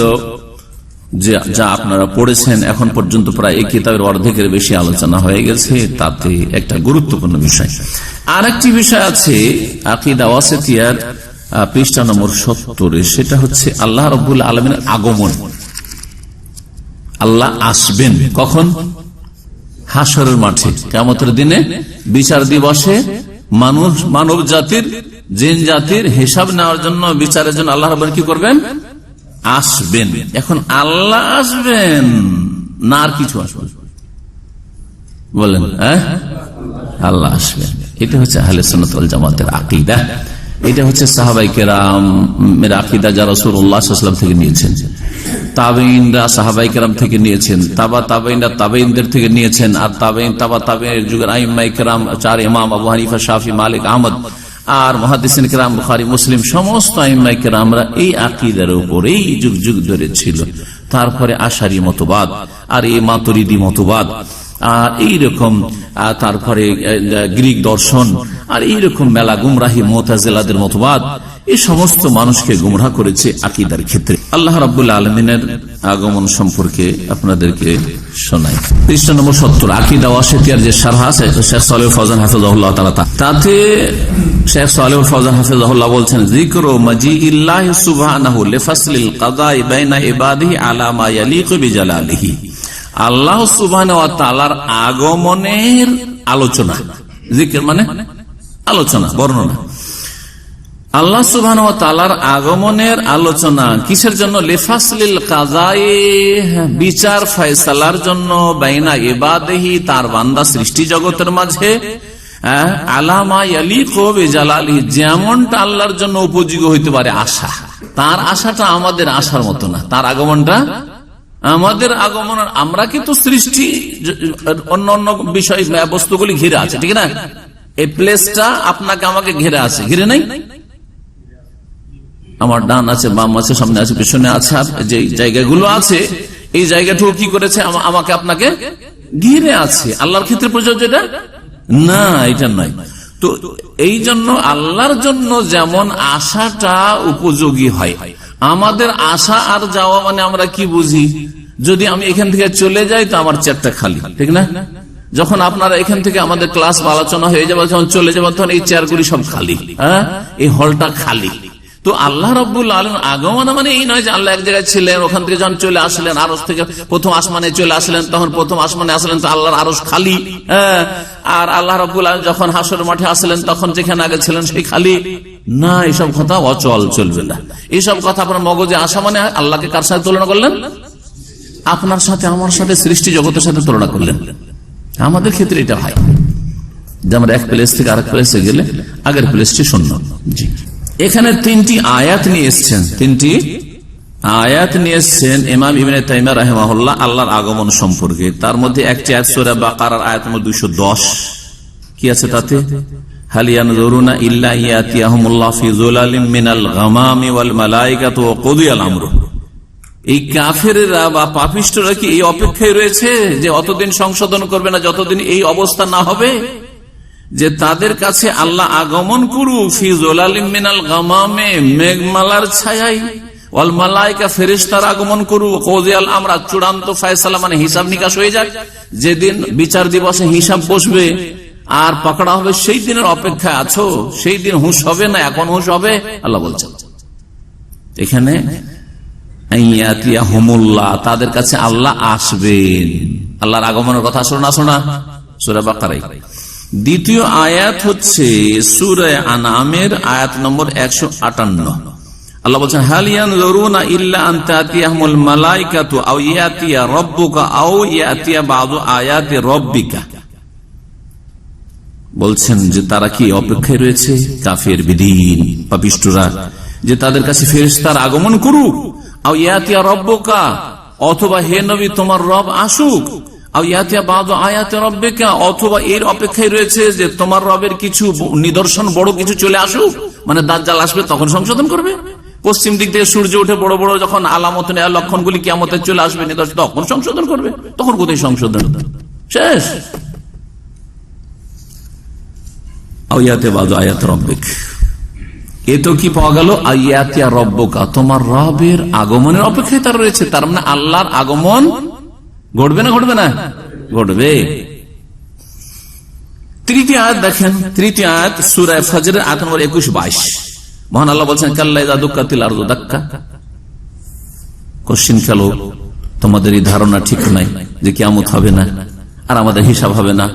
Speaker 5: যা আপনারা পড়েছেন এখন পর্যন্ত। প্রায় এই কিতাবের অর্ধেকের বেশি আলোচনা হয়ে গেছে, তাতে একটা গুরুত্বপূর্ণ বিষয়। আর একটি বিষয় আছে আকীদা ওয়াসিতিয়ার পৃষ্ঠা নম্বর 70, সেটা হচ্ছে আল্লাহ রাব্বুল আলামিনের আগমন। আল্লাহ আসবেন কখন? হাসরের মাঠে, কিয়ামতের দিনে, বিচার দিবসে মানব জাতির, জিন জাতির হিসাব নেওয়ার জন্য, বিচারের জন্য আল্লাহ রাব্বুল কি করবেন? আসবেন। এখন আল্লাহ আসবেন না আর কিছু আসবেন? বলেন, আল্লাহ আসবেন। এটা হচ্ছে আহলে সুন্নাত ওয়াল জামাতের আকীদা। এটা হচ্ছে সাহাবায়ে কেরামের আকীদা, যারা রাসূলুল্লাহ সাল্লাল্লাহু আলাইহি ওয়াসাল্লাম থেকে নিয়েছেন, তাবেঈনরা সাহাবায়ে কেরাম থেকে নিয়েছেন, তাবেঈনরা তাবেঈনদের থেকে নিয়েছেন, আর তাবেঈন তাবেঈনের যুগের আইম্মায়ে কেরাম, চার ইমাম আবু হানিফা, শাফি, মালিক, আহমদ, আর মুহাদ্দিসিন কেরাম, বুখারী, মুসলিম, সমস্ত আইম্মায়ে কেরামরা এই আকীদার উপরেই যুগ যুগ ধরে ছিল। তারপরে আশারি মতবাদ, আর এই মাতুরিদি মতবাদ, আর এইরকম, তারপরে গ্রিক দর্শন, আর এইরকম মেলা গুমরাহি মুতাজিলাদের মতবাদ, এই সমস্ত মানুষকে গুমরাহ করেছে আকীদার ক্ষেত্রে। আল্লাহ রাব্বুল আলামিনের আগমন সম্পর্কে আপনাদেরকে শোনাই। পৃষ্ঠা নম্বর 70, আকীদা ওয়াসিতিয়ার যে শারহ আছে শেখ সালেহ ফওজান হাফিজাহুল্লাহ তাআলা, তাতে শেখ সালেহ ফওজান হাফিজাহুল্লাহ বলছেন, যিকরু মাজিইল্লাহি সুবহানাহু লিফাসলিল কাদাই বাইনা ইবাদিহি আলা মা ইয়ালিকু বিজালালিহি। আল্লাহ সুবহানাহু ওয়া তাআলার আগমনের আলোচনা, জিকির মানে আলোচনা, বর্ণনা। আল্লাহ সুবহানাহু ওয়া তাআলার আগমনের আলোচনা কিসের জন্য? লিফাসলিল কাযাই, বিচার ফয়সালার জন্য, বাইনা ইবাদিহি, তার বান্দা সৃষ্টি জগতের মাঝে, আলা মা ইয়ালিকু বিজালালিহি, যেমনটা আল্লাহর জন্য উপযোগী হইতে পারে আশা। তার আশাটা আমাদের আশার মতো না, তার আগমনটা আমাদের আগমন। আমরা কিন্তু সৃষ্টি অন্য অন্য বিষয় বস্তুগুলি ঘিরে আছে, ঠিক না? এই প্লেসটা আপনাকে আমাকে ঘিরে আছে, ঘিরে নাই? আমার ডান আছে, বাম আছে, সামনে আছে, পিছনে আছে, যে জায়গাগুলো আছে, এই জায়গাটুকু কি করেছে? আমাকে আপনাকে ঘিরে আছে। আল্লাহর ক্ষেত্রে প্রযোজ্য এটা না, এটা নয়। তো এই জন্য আল্লাহর জন্য যেমন আশাটা উপযোগী হয়, আমাদের আশা আর যাওয়া মানে আমরা কি বুঝি? যদি আমি এখান থেকে চলে যাই তো আমার চেয়ারটা খালি, ঠিক না? যখন আপনারা এখান থেকে আমাদের ক্লাস বা আলোচনা হয়ে যাবে, যখন চলে যাবে, তখন এই চেয়ারগুলি সব খালি, এই হলটা খালি। তো আল্লাহ রাব্বুল আলামিন আগমন মানে এই নয় যে আল্লাহ এক জায়গায় ছিলেন, ওখান থেকে যখন চলে আসলেন, আরশ থেকে প্রথম আসমানে চলে আসলেন, তখন প্রথম আসমানে আসলেন তো আল্লাহর আরশ খালি। আর আল্লাহ রাব্বুল আলামিন যখন হাসরের মাঠে আসলেন, তখন যেখানে আগে ছিলেন সেই খালি না। এইসব কথা অচল, চলবে না। এইসব কথা আপনার মগজে আসা মানে আল্লাহকে কার সাথে তুলনা করলেন? আপনার সাথে, আমার সাথে, সৃষ্টি জগতের সাথে তুলনা করলেন। আমাদের ক্ষেত্রে এটা হয় যে আমরা এক প্লেস থেকে আরেক প্লেসে গেলে আগের প্লেসটি শূন্য। জি, এখানে তিনটি আয়াত নিয়ে এসছেন ইমাম ইবনে তাইমিয়া রাহিমাহুল্লাহ আল্লাহর আগমন সম্পর্কে। তার মধ্যে একটি আয়াত সূরা বাকারার আয়াত নম্বর 210, কি আছে তাতে? হাল ইয়ানজুরুনা ইল্লা ইয়াতিয়াহুমুল্লাহু ফি যুলালিম মিনাল গামামি ওয়াল মালায়েকাতু ওয়া কুদিয়াল আমরু। এই কাফেররা বা পাপিষ্ঠরা কি এই অপেক্ষায় রয়েছে যে অতদিন সংশোধন করবে না, যতদিন এই অবস্থা না হবে যে তাদের কাছে আল্লাহ আগমন করুক, ফি যুলালিম মিনাল গামামে, মেঘমালার ছায়ায়, ওয়াল মালায়েকা, ফেরেশতার আগমন করুক, কুদিয়াল আমর, চূড়ান্ত ফয়সালা মানে হিসাব নিকাশ হয়ে যায়, যেদিন বিচার দিবসে হিসাব বসবে আর পাকড়া হবে, সেই দিনের অপেক্ষায় আছো? সেই দিন হুঁশ হবে না, এখন হুঁশ হবে? আল্লাহ বলছেন এখানে তাদের কাছে আল্লাহ আসবেন। আল্লাহর আগমনের কথা শোনা সূরা বাকারায়। দ্বিতীয় আয়াত হচ্ছে সূরা আনআমের আয়াত নম্বর 158। আল্লাহ বলছেন, হাল ইয়ানজুরুনা ইল্লা আন তাতিয়াহুমুল মালায়েকাতু আও ইয়াতিয়া রাব্বুকা আও ইয়াতিয়া বাযু আয়াতি রাব্বিকা। বলছেন যে তারা কি অপেক্ষায় রয়েছে, কাফের, বিদীন, পাপিষ্ঠরা, যে তাদের কাছে ফেরেশতার আগমন করুক, আও ইয়াতিয়া রাব্বুকা, অথবা হে নবী তোমার রব আসুক, আও ইয়াতিয়া বাযু আয়াতি রাব্বিকা, অথবা এর অপেক্ষায় রয়েছে যে তোমার রবের কিছু নিদর্শন, বড় কিছু চলে আসুক, মানে দাজ্জাল আসবে তখন সংশোধন করবে। পশ্চিম দিক থেকে সূর্য উঠে বড় বড় যখন আলামত লক্ষণগুলি কিয়ামতে চলে আসবে, নিদর্শন, তখন সংশোধন করবে। তখন কোথায় সংশোধন? শেষ। এ তো কি পাওয়া গেল? আয়াতিয়া রব্বুকা, তোমার রবের আগমনের অপেক্ষায় তার রয়েছে। তার মানে আল্লাহর আগমন ঘটবে না? ঘটবে না? ঘটবে। তৃতীয় আয়াত দেখেন, তৃতীয় আয়াত সূরা ফাজরের আয়াত নম্বর 21-22। মহান আল্লাহ বলছেন, কাল্লা ইযা দুক্কাতিল আরদু দাক্কা, কোশ্চিন কালো তোমাদের এই ধারণা ঠিক নাই যে কিয়ামত হবে না আর আমাদের হিসাব হবে না,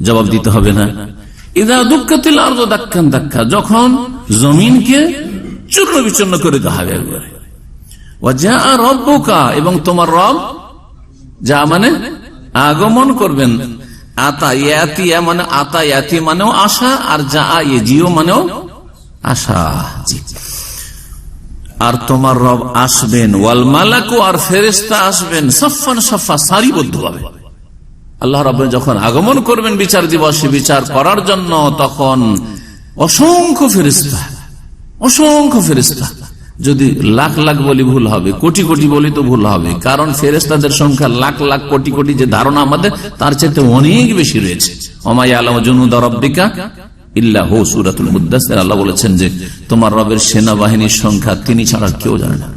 Speaker 5: জবাব দিতে হবে না। ইদা দুক্কাতিল আরদু দাক্কান দাক্কা, যখন জমিনকে চূর্ণ বিচূর্ণ করে দেওয়া হবে একবারে। ওয়া জাআ রাব্বুকা, এবং তোমার রব যা মানে আগমন করবেন। আতা ইয়াতিয়া মানে আতা ইয়াতি মানেও আশা, আর যা ইয়াজিও মানেও আশা। আর তোমার রব আসবেন, ওয়াল মালাকু, আর ফেরেশতা আসবেন, সাফফান সাফফা, সারিবদ্ধভাবে। আল্লাহ রাব্বুল যখন আগমন করবেন বিচার দিবসে বিচার করার জন্য, তখন অসংখ্য ফেরেশতা, অসংখ্য ফেরেশতা, যদি লাখ লাখ বলি ভুল হবে, কোটি কোটি বলি তো ভুল হবে, কারণ ফেরেশতাদের সংখ্যা লাখ লাখ কোটি কোটি, যে ধারণা আমাদের তার চাইতে অনেক বেশি রয়েছে। ওমা ইয়ালামু জুনুদা রাব্বিকা ইল্লা হু, সূরাতুল মুদ্দাসসির আল্লাহ বলেছেন যে তোমার রবের সেনাবাহিনীর সংখ্যা তিনি ছাড়া কেউ জানে না।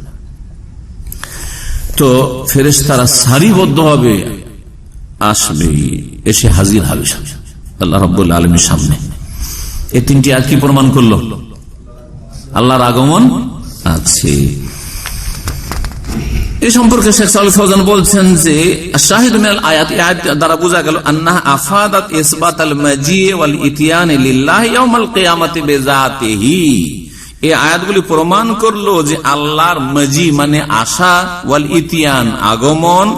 Speaker 5: তো ফেরেশতারা সারিবদ্ধ হবে, আসবে, এসে হাজির হবে আল্লাহ রাব্বুল আলামিনের সামনে। এই তিনটি আয়াত কি প্রমাণ করলো? আল্লাহর আগমন আছে। এই সম্পর্কে শেখ সালেহ ফাওজান বলছেন যে শাহিদ মিনাল আয়াত, এই আয়াত দ্বারা বোঝা গেল আন্নাহা আফাদাত ইসবাতাল মাজি ওয়াল ইতিয়ান লিল্লাহি ইয়াউমাল কিয়ামাতি বিযাতিহি। এই আয়াতগুলি প্রমাণ করলো যে আল্লাহর মাজি মানে আসা, ওয়াল ইতিয়ান আগমন,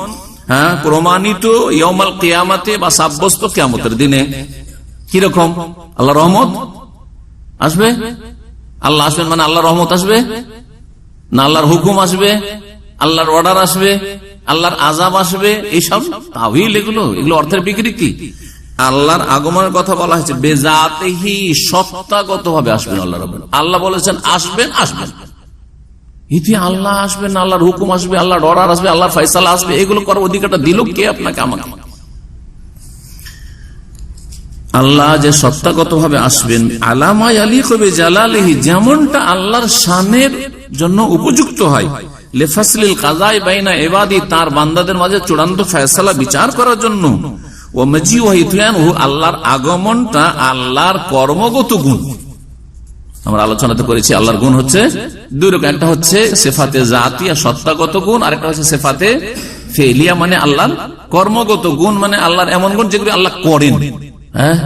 Speaker 5: হ্যাঁ, প্রমাণিত ইয়াউমাল কিয়ামাতে বা সাব্যস্ত কিয়ামতের দিনে। কি রকম? আল্লাহর রহমত আসবে। আল্লাহ আসবেন মানে আল্লাহর রহমত আসবে না, আল্লাহর হুকুম আসবে, আল্লাহর অর্ডার আসবে, আল্লাহর আযাব আসবে। এইসব তাওহীল, এগুলো অর্থের বিকৃতি। আল্লাহর আগমনের কথা বলা হয়েছে বেজাতিহি, সত্তাগত ভাবে আসবেন আল্লাহ রাব্বুল। আল্লাহ বলেছেন আসবেন, আসবেন। ইতি আল্লাহ আসবেন, আল্লাহর হুকুম আসবে, আল্লাহর অর্ডার আসবে, আল্লাহর ফয়সালা আসবে, এগুলো করার অধিকারটা দিল কে? আপনাকে, আমাকে। আল্লাহ যে সত্তাগত ভাবে আসবেন, আলামা ইয়ালিকু বিজালালিহি, যেমনটা আল্লাহর শানের জন্য উপযুক্ত হয়, লিফাসলিল কাযাই বাইনা ইবাদি, তার বান্দাদের মাঝে চূড়ান্ত ফয়সালা বিচার করার জন্য। ওয়া মাজি ওয়া ইতিয়ানহু, আল্লাহর আগমনটা আল্লাহর কর্মগত গুণ। আমরা আলোচনাতে করেছি আল্লাহর গুণ হচ্ছে দুই রকম, একটা হচ্ছে সিফাতে জাতিয়া, সত্তাগত গুণ, আর একটা হচ্ছে সিফাতে ফেলিয়া মানে আল্লাহর কর্মগত গুণ, মানে আল্লাহর এমন গুণ যেগুলো আল্লাহ করেন। হ্যাঁ,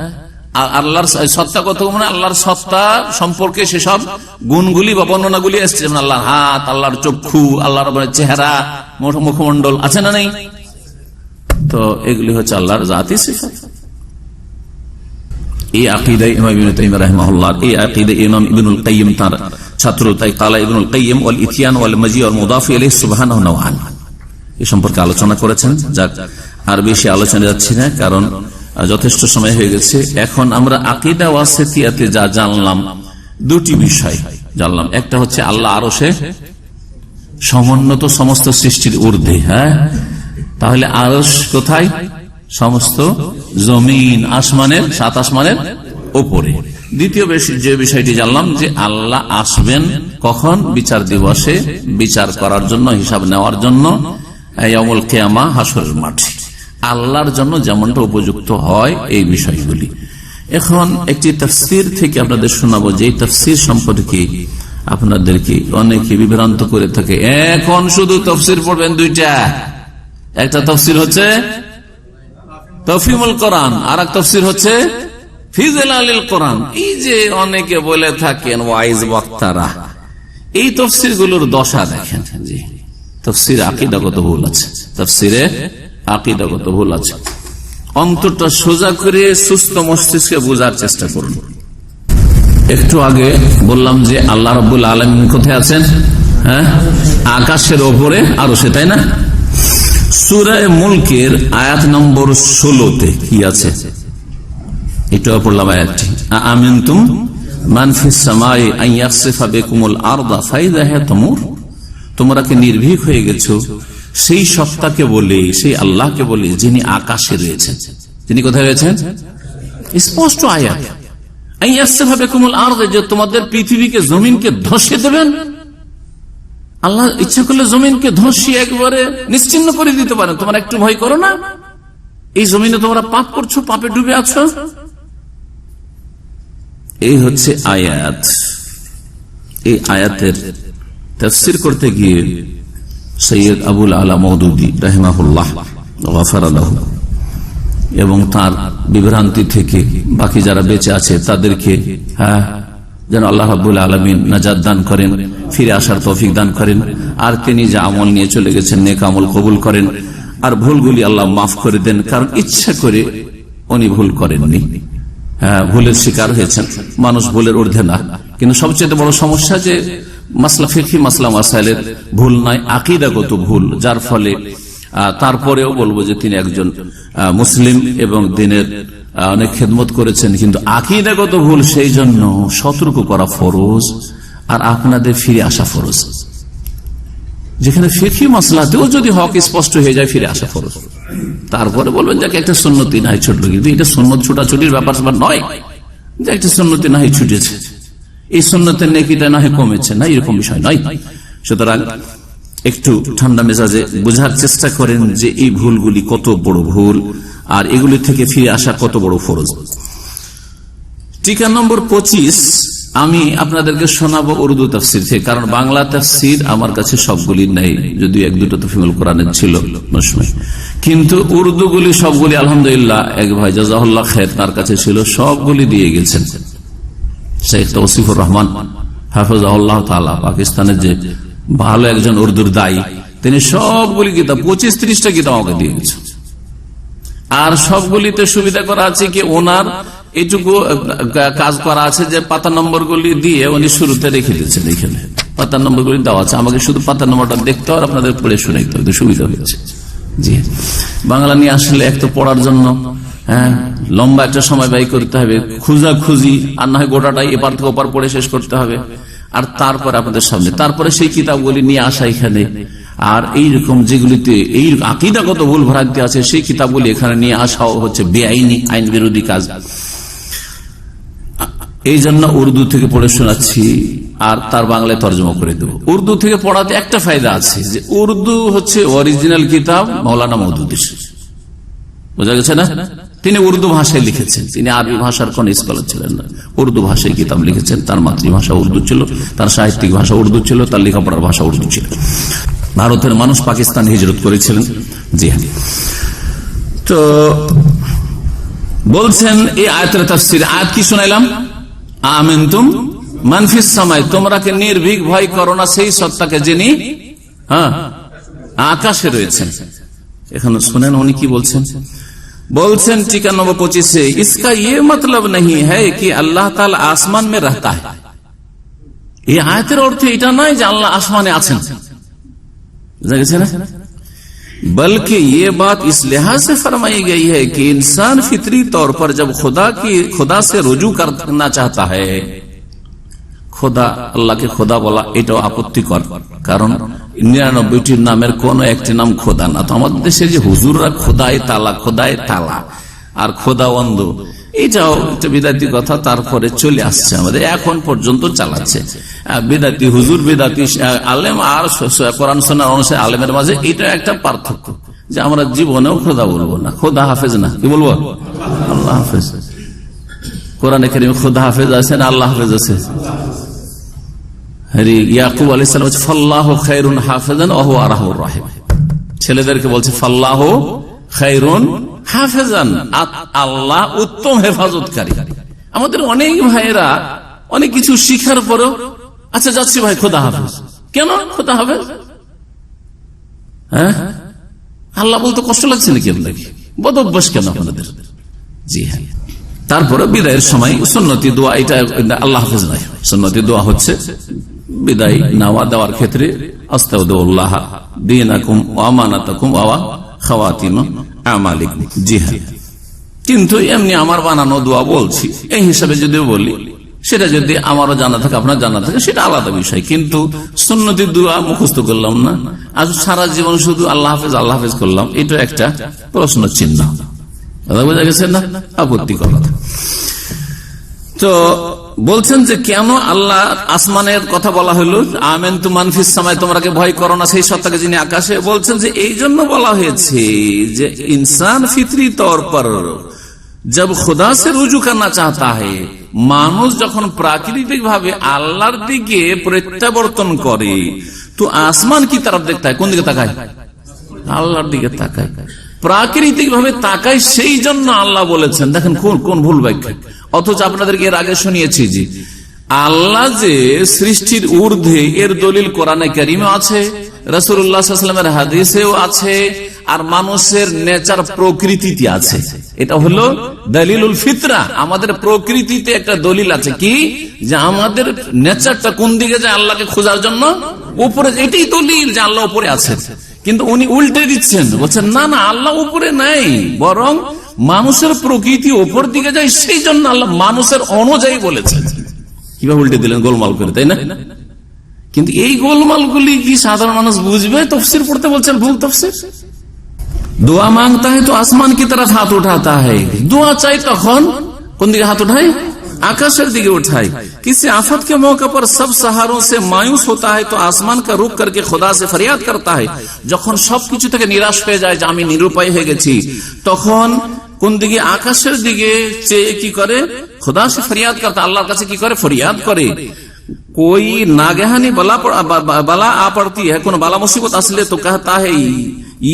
Speaker 5: আল্লাহর সত্তাগত মানে আল্লাহর সত্তা সম্পর্কে সেসব গুণগুলি বা বর্ণনাগুলি এসছে, যেমন আল্লাহর হাত, আল্লাহর চক্ষু, আল্লাহর চেহারা, মুখমণ্ডল আছে না নেই? তো এগুলি হচ্ছে আল্লাহর জাতি সিফাত। এই আকীদায়ে ইমাম ইবনে তাইমিয়া রাহিমাহুল্লাহ, এই আকীদায়ে ইমাম ইবনুল কাইয়্যিম তার ছাত্র, তাই কালা ইবনুল কাইয়্যিম ওয়াল ইতিয়ান ওয়াল মাজি ওয়াল মুদাফ ইলাইহি সুবহানাহু নওয়ান, এই সম্পর্কে আলোচনা করেছেন। যাক, আর বেশি আলোচনা যাচ্ছে না, কারণ যথেষ্ট সময় হয়ে গেছে। এখন আমরা আকীদা ওয়াসিতিয়াতে যা জানলাম, দুটি বিষয় জানলাম। একটা হচ্ছে আল্লাহ আরশে সমুন্নত, সমস্ত সৃষ্টির ঊর্ধ্বে। হ্যাঁ, তাহলে আরশ কোথায়? সমস্ত জমিন, আসমানের, সাত আসমানের উপরে। দ্বিতীয় যে বিষয়টি জানলাম যে আল্লাহ আসবেন কখন? বিচার দিবসে বিচার করার জন্য, হিসাব নেওয়ার জন্য, ইয়াউমুল কিয়ামা, হাসরের মাঠে। আল্লাহর জন্য যেমনটা উপযুক্ত হয় এই বিষয়গুলি। এখন একটি তাফসীর থেকে আপনাদের শোনাবো, যে এই তাফসীর সম্পর্কে আপনাদেরকে অনেকে বিভ্রান্ত করে থাকে। এখন শুধু তাফসীর পড়বেন দুইটা, একটা তাফসীর হচ্ছে তাফহিমুল কোরআন, আর এক তাফসীর হচ্ছে ফি জিলালিল কোরআন। এই যে অনেকে বলে থাকেন ওয়াইজ বক্তারা, এই তাফসীর গুলোর দশা দেখেন। জি, তাফসীরে আকীদাগত ভুল আছে, তাফসীরে আকীদাগত ভুল আছে। অন্তরটা সোজা করে সুস্থ মস্তিষ্কে বোঝার চেষ্টা করুন। একটু আগে বললাম যে আল্লাহ রাব্বুল আলামিন কোথায় আছেন? হ্যাঁ, আকাশের ওপরে আরশে, তাই না? সূরা মুলকের আয়াত নম্বর 16-তে কি আছে? একটু পড়লাম আয়াতটি, আমিনতুম মান ফিস সামাই আন ইয়াখসিফা বিকুমুল আরদা ফাইযা হিয়া তামুর। তোমরা কি নির্ভীক হয়ে গেছো সেই সত্তাকে বলে, সেই আল্লাহকে বলে যিনি আকাশে রয়েছেন। তিনি কোথায় রয়েছেন? স্পষ্ট আয়াত, আন ইয়াখসিফা বিকুমুল আরদা, যে তোমাদের পৃথিবীকে, জমিনকে ধসে দেবেন। আল্লাহ ইচ্ছা করলে জমিনকে ধসিয়ে একবারে নিশ্চিন্ন করে দিতে পারেন। তোমরা একটু ভয় করো না? এই জমিনে তোমরা পাপ করছো, পাপে ডুবে আছো। এই হচ্ছে আয়াত। এই আয়াতের তাফসীর করতে গিয়ে সৈয়দ আবুল আলা মওদুদী রাহিমাহুল্লাহ গাফারা লাহু এবং তার বিভ্রান্তি থেকে বাকি যারা বেঁচে আছে তাদেরকে যেন আল্লাহ রাব্বুল আলামিন নাজাত দান করেন, ফিরে আসার তৌফিক দান করেন। আর তিনি যে আমল নিয়ে চলে গেছেন নেক আমল কবুল করেন, আর ভুলগুলি আল্লাহ মাফ করে দেন, কারণ ইচ্ছা করে উনি ভুল করেননি। ভুলের শিকার হয়েছেন, মানুষ ভুলের ঊর্ধ্বে না। কিন্তু সবচেয়ে বড় সমস্যা যে মাসলা ফিকহি মাসলা মাসাইলের ভুল নয়, আকীদাগত ভুল, যার ফলে তারপরেও বলবো যে তিনি একজন মুসলিম এবং দিনের অনেক খেদমত করেছেন, কিন্তু আকীদাগত ভুল, সেই জন্য সতর্ক করা ফরজ আর আপনাদের ফিরে আসা ফরজ। যেখানে ফিকহি মাসলাতেও যদি হক স্পষ্ট হয়ে যায় ফিরে আসা ফরজ। তারপরে বলবেন যে একটা সুন্নতি নাই ছুটলো, কিন্তু এটা সুন্নত ছুটাছুটির ব্যাপার নয় যে একটা সুন্নতি না হয় ছুটেছে, এই সুন্নতের নেকিটা না হয় কমেছে, না এরকম বিষয় নয়। সুতরাং একটু ঠান্ডা মেজাজে বোঝার চেষ্টা করেন যে এই ভুলগুলি কত বড় ভুল আর এগুলি থেকে ফিরে আসা কত বড় ফরজ। টিকা নম্বর 25 আমি আপনাদেরকে শোনাবো উর্দু তাফসির থেকে, কারণ বাংলা তাফসির আমার কাছে সবগুলি নেই, যদিও এক দুটো তো ফিমেল কোরআনের ছিল, কিন্তু উর্দুগুলি সবগুলি আলহামদুলিল্লাহ এক ভাই জাযাহুল্লাহ খায়র তার কাছে ছিল, সবগুলি দিয়ে গেছেন। শেখ তৌসিফুর রহমান হাফিজাহুল্লাহ তাআলা, পাকিস্তানের যে ভালো একজন উর্দুর দায়ী, তিনি সবগুলি কিতাব 25-30টা কিতাব আমাকে দিয়ে গেছেন। আর সবগুলিতে সুবিধা করা আছে কি ওনার এইটুকু কাজ করা আছে যে পাতা নম্বর গুলি দিয়ে উনি শুরুতে রেখে দিয়েছেন, এখানে পাতা নম্বর গুলি দেওয়া আছে, আমাকে শুধু পাতা নম্বরটা দেখতে হবে, আপনাদের পড়ে শুনাইতে হবে, সুবিধা হয়েছে। জি, বাংলা নিয়ে আসলে এক তো পড়ার জন্য লম্বা একটা সময় ব্যয় করতে হবে, খুঁজি আর না হয় গোটাটাই এপার থেকে ওপার পড়ে শেষ করতে হবে, আর তারপরে আপনাদের সামনে তারপরে সেই কিতাবগুলি নিয়ে আসা এখানে। আর এইরকম যেগুলিতে এই আকীদাগত ভুল ভ্রান্তি আছে সেই কিতাবগুলি এখানে নিয়ে আসাও হচ্ছে বেআইনি, আইন বিরোধী কাজ। এই জন্য উর্দু থেকে পড়ে শোনাচ্ছি আর তার বাংলায় তর্জমা করে দেবো। উর্দু থেকে পড়াতে একটা ফায়দা আছে যে উর্দু হচ্ছে অরিজিনাল কিতাব মাওলানা মওদুদীর, বোঝা গেছে না? তিনি উর্দু ভাষায় লিখেছেন, তিনি আরবি ভাষার কোন স্কলার ছিলেন না, উর্দু ভাষায় কিতাব লিখেছেন। তার মাতৃভাষা উর্দু ছিল, তার সাহিত্যিক ভাষা উর্দু ছিল, তার লেখাপড়ার ভাষা উর্দু ছিল। ভারতের মানুষ পাকিস্তান হিজরত করেছিলেন। জি হ্যাঁ, তো বলছেন এই আয়াতের তাফসীর, আয়াত কি শোনাইলাম? আমিনতুম মান ফিস সামাই, তোমরা কি নির্ভীক ভয় করো না সেই সত্তাকে যিনি আকাশে রয়েছেন। এখানে শুনেন উনি কি বলছেন। বলছেন টিকা নম্বর 25 इसका ये मतलब नहीं है कि अल्लाह ताला आसमान में रहता है। এই আয়াতের অর্থ এটা নয় যে আল্লাহ আসমানে আছেন, বুঝা গেছে না? बल्कि ये बात इस लिहाज से फरमाई गई है कि इंसान फितरी तौर पर जब खुदा से रुजू करना चाहता है, খোদা আল্লাহকে খোদা বলা এটাও আপত্তিকর, কারণ 99টির নামের কোন একটি নাম খোদা না। তো আমাদের দেশে যে হুজুররা খোদায় তালা আর খোদা অন্ধ, এটাও একটা বিদাতি কথা, তারপরে চলে আসছে আমাদের, এখন পর্যন্ত চালাচ্ছে বিদাতি হুজুর, বিদাতি আলেম আর কোরআন সুন্নাহ অনুসারে আলেমের মাঝে এটা একটা পার্থক্য যে আমরা জীবনেও খোদা বলবো না, খোদা হাফেজ না, কি বলবো? আল্লাহ হাফেজ। কোরআনে কারীমে খোদা হাফেজ আছে না আল্লাহ হাফেজ আছে? ইয়াকুব আলাইহিস সালাম ফাল্লাহু খায়রুন হাফিজান ওয়া হুয়া আরহামুর রাহিম, ছেলেদেরকে বলছে ফাল্লাহু খায়রুন হাফিজান, আল্লাহ উত্তম হেফাজতকারী। আমাদের অনেক ভাইয়েরা অনেক কিছু শিখার পরও আচ্ছা যাচ্ছি ভাই খোদা হাফেজ, কেন খোদা হাফেজ? হ্যাঁ, আল্লাহ বলতে কষ্ট লাগছে নাকি আপনাকে? বদ অভ্যাস কেন আপনাদের? জি হ্যাঁ, তারপরে বিদায়ের সময় সুন্নতি দোয়া, এটা আল্লাহ হাফেজ নয়, সুন্নতি দোয়া হচ্ছে বিদায় নেওয়া দেওয়ার ক্ষেত্রে আস্তাউদুল্লাহ দীনাকুম ওয়া আমানাতাকুম ওয়া খাওয়াতিম আমালিকুম। জি হ্যাঁ, কিন্তু এমনি আমার বানানো দোয়া বলছি, এই হিসাবে যদি বলি, সেটা যদি আমারও জানা থাকে আপনার জানা থাকে সেটা আলাদা বিষয়, কিন্তু সুন্নতি দোয়া মুখস্থ করলাম না আর সারা জীবন শুধু আল্লাহ হাফেজ করলাম, এটা একটা প্রশ্ন চিহ্ন। বোঝা গেছে না? আপত্তিকর কথা। তো বলছেন যে কেন আল্লাহ আসমানের কথা বলা হলো, আমিনতু মান ফিস সামাই, তোমরাকে ভয় করো না সেই সত্তাকে যিনি আকাশে। বলছেন যে এই জন্য বলা হয়েছে যে ইনসান ফিতরি তौर पर जब खुदा से रुजू करना चाहता है, মানুষ যখন প্রাকৃতিক ভাবে আল্লাহর দিকে প্রত্যাবর্তন করে তো আসমান কি তরফ দেখতে হয়? কোন দিকে তাকায়? আল্লাহর দিকে তাকায়। প্রাকৃতিক ভাবে তাকায়, সেই জন্য আল্লাহ বলেছেন। দেখেন কোন ভুল ব্যাখ্যা। অথচ আপনাদেরকে এর আগে শুনিয়েছি যে আল্লাহ যে সৃষ্টির ঊর্ধ্বে, এর দলিল কোরআনে কারিমে আছে, রাসূলুল্লাহ সাল্লাল্লাহু আলাইহি ওয়াসাল্লামের হাদিসেও আছে, আর মানুষের নেচার প্রকৃতিতে আছে। এটা হলো দলিলুল ফিতরা। আমাদের প্রকৃতিতে একটা দলিল আছে কি, যে আমাদের নেচারটা কোন দিকে যায়, আল্লাহকে খোঁজার জন্য উপরে। এটাই দলিল যে আল্লাহ উপরে আছে। কিন্তু উনি উল্টে দিচ্ছেন, বলছেন না না, আল্লাহ উপরে নাই, বরং মানুষের প্রকৃতি উপর দিকে যায়, সেই জন্য আল্লাহ মানুষের অনুযায়ী বলেছেন। কিভাবে উল্টে দিলেন, গোলমাল করে, তাই না? কিন্তু এই গোলমালগুলি কি সাধারণ মানুষ বুঝবে? তফসির পড়তে বলছেন ভুল তফসির। दुआ मांगता है तो आसमान की तरफ हाथ उठाता है, दुआ चाहे तখন কোন দিকে হাত উঠায়? आकाशेर दिखे उठाए। किसी आफत के मौके पर सब सहारों से मायूस होता है तो आसमान का रुख करके खुदा से फरियाद करता है। যখন সবকিছু থেকে নিরাশ হয়ে যায় যে আমি নিরুপায় হয়ে গেছি, তখন কোন দিকে? আকাশের দিকে চেয়ে কি করে? खुदा से फरियाद करता, আল্লাহর কাছে কি করে? ফরিয়াদ করে। कोई नागहानी बला आ पड़ती है, कोई बाला मुसीबत असले तो कहता है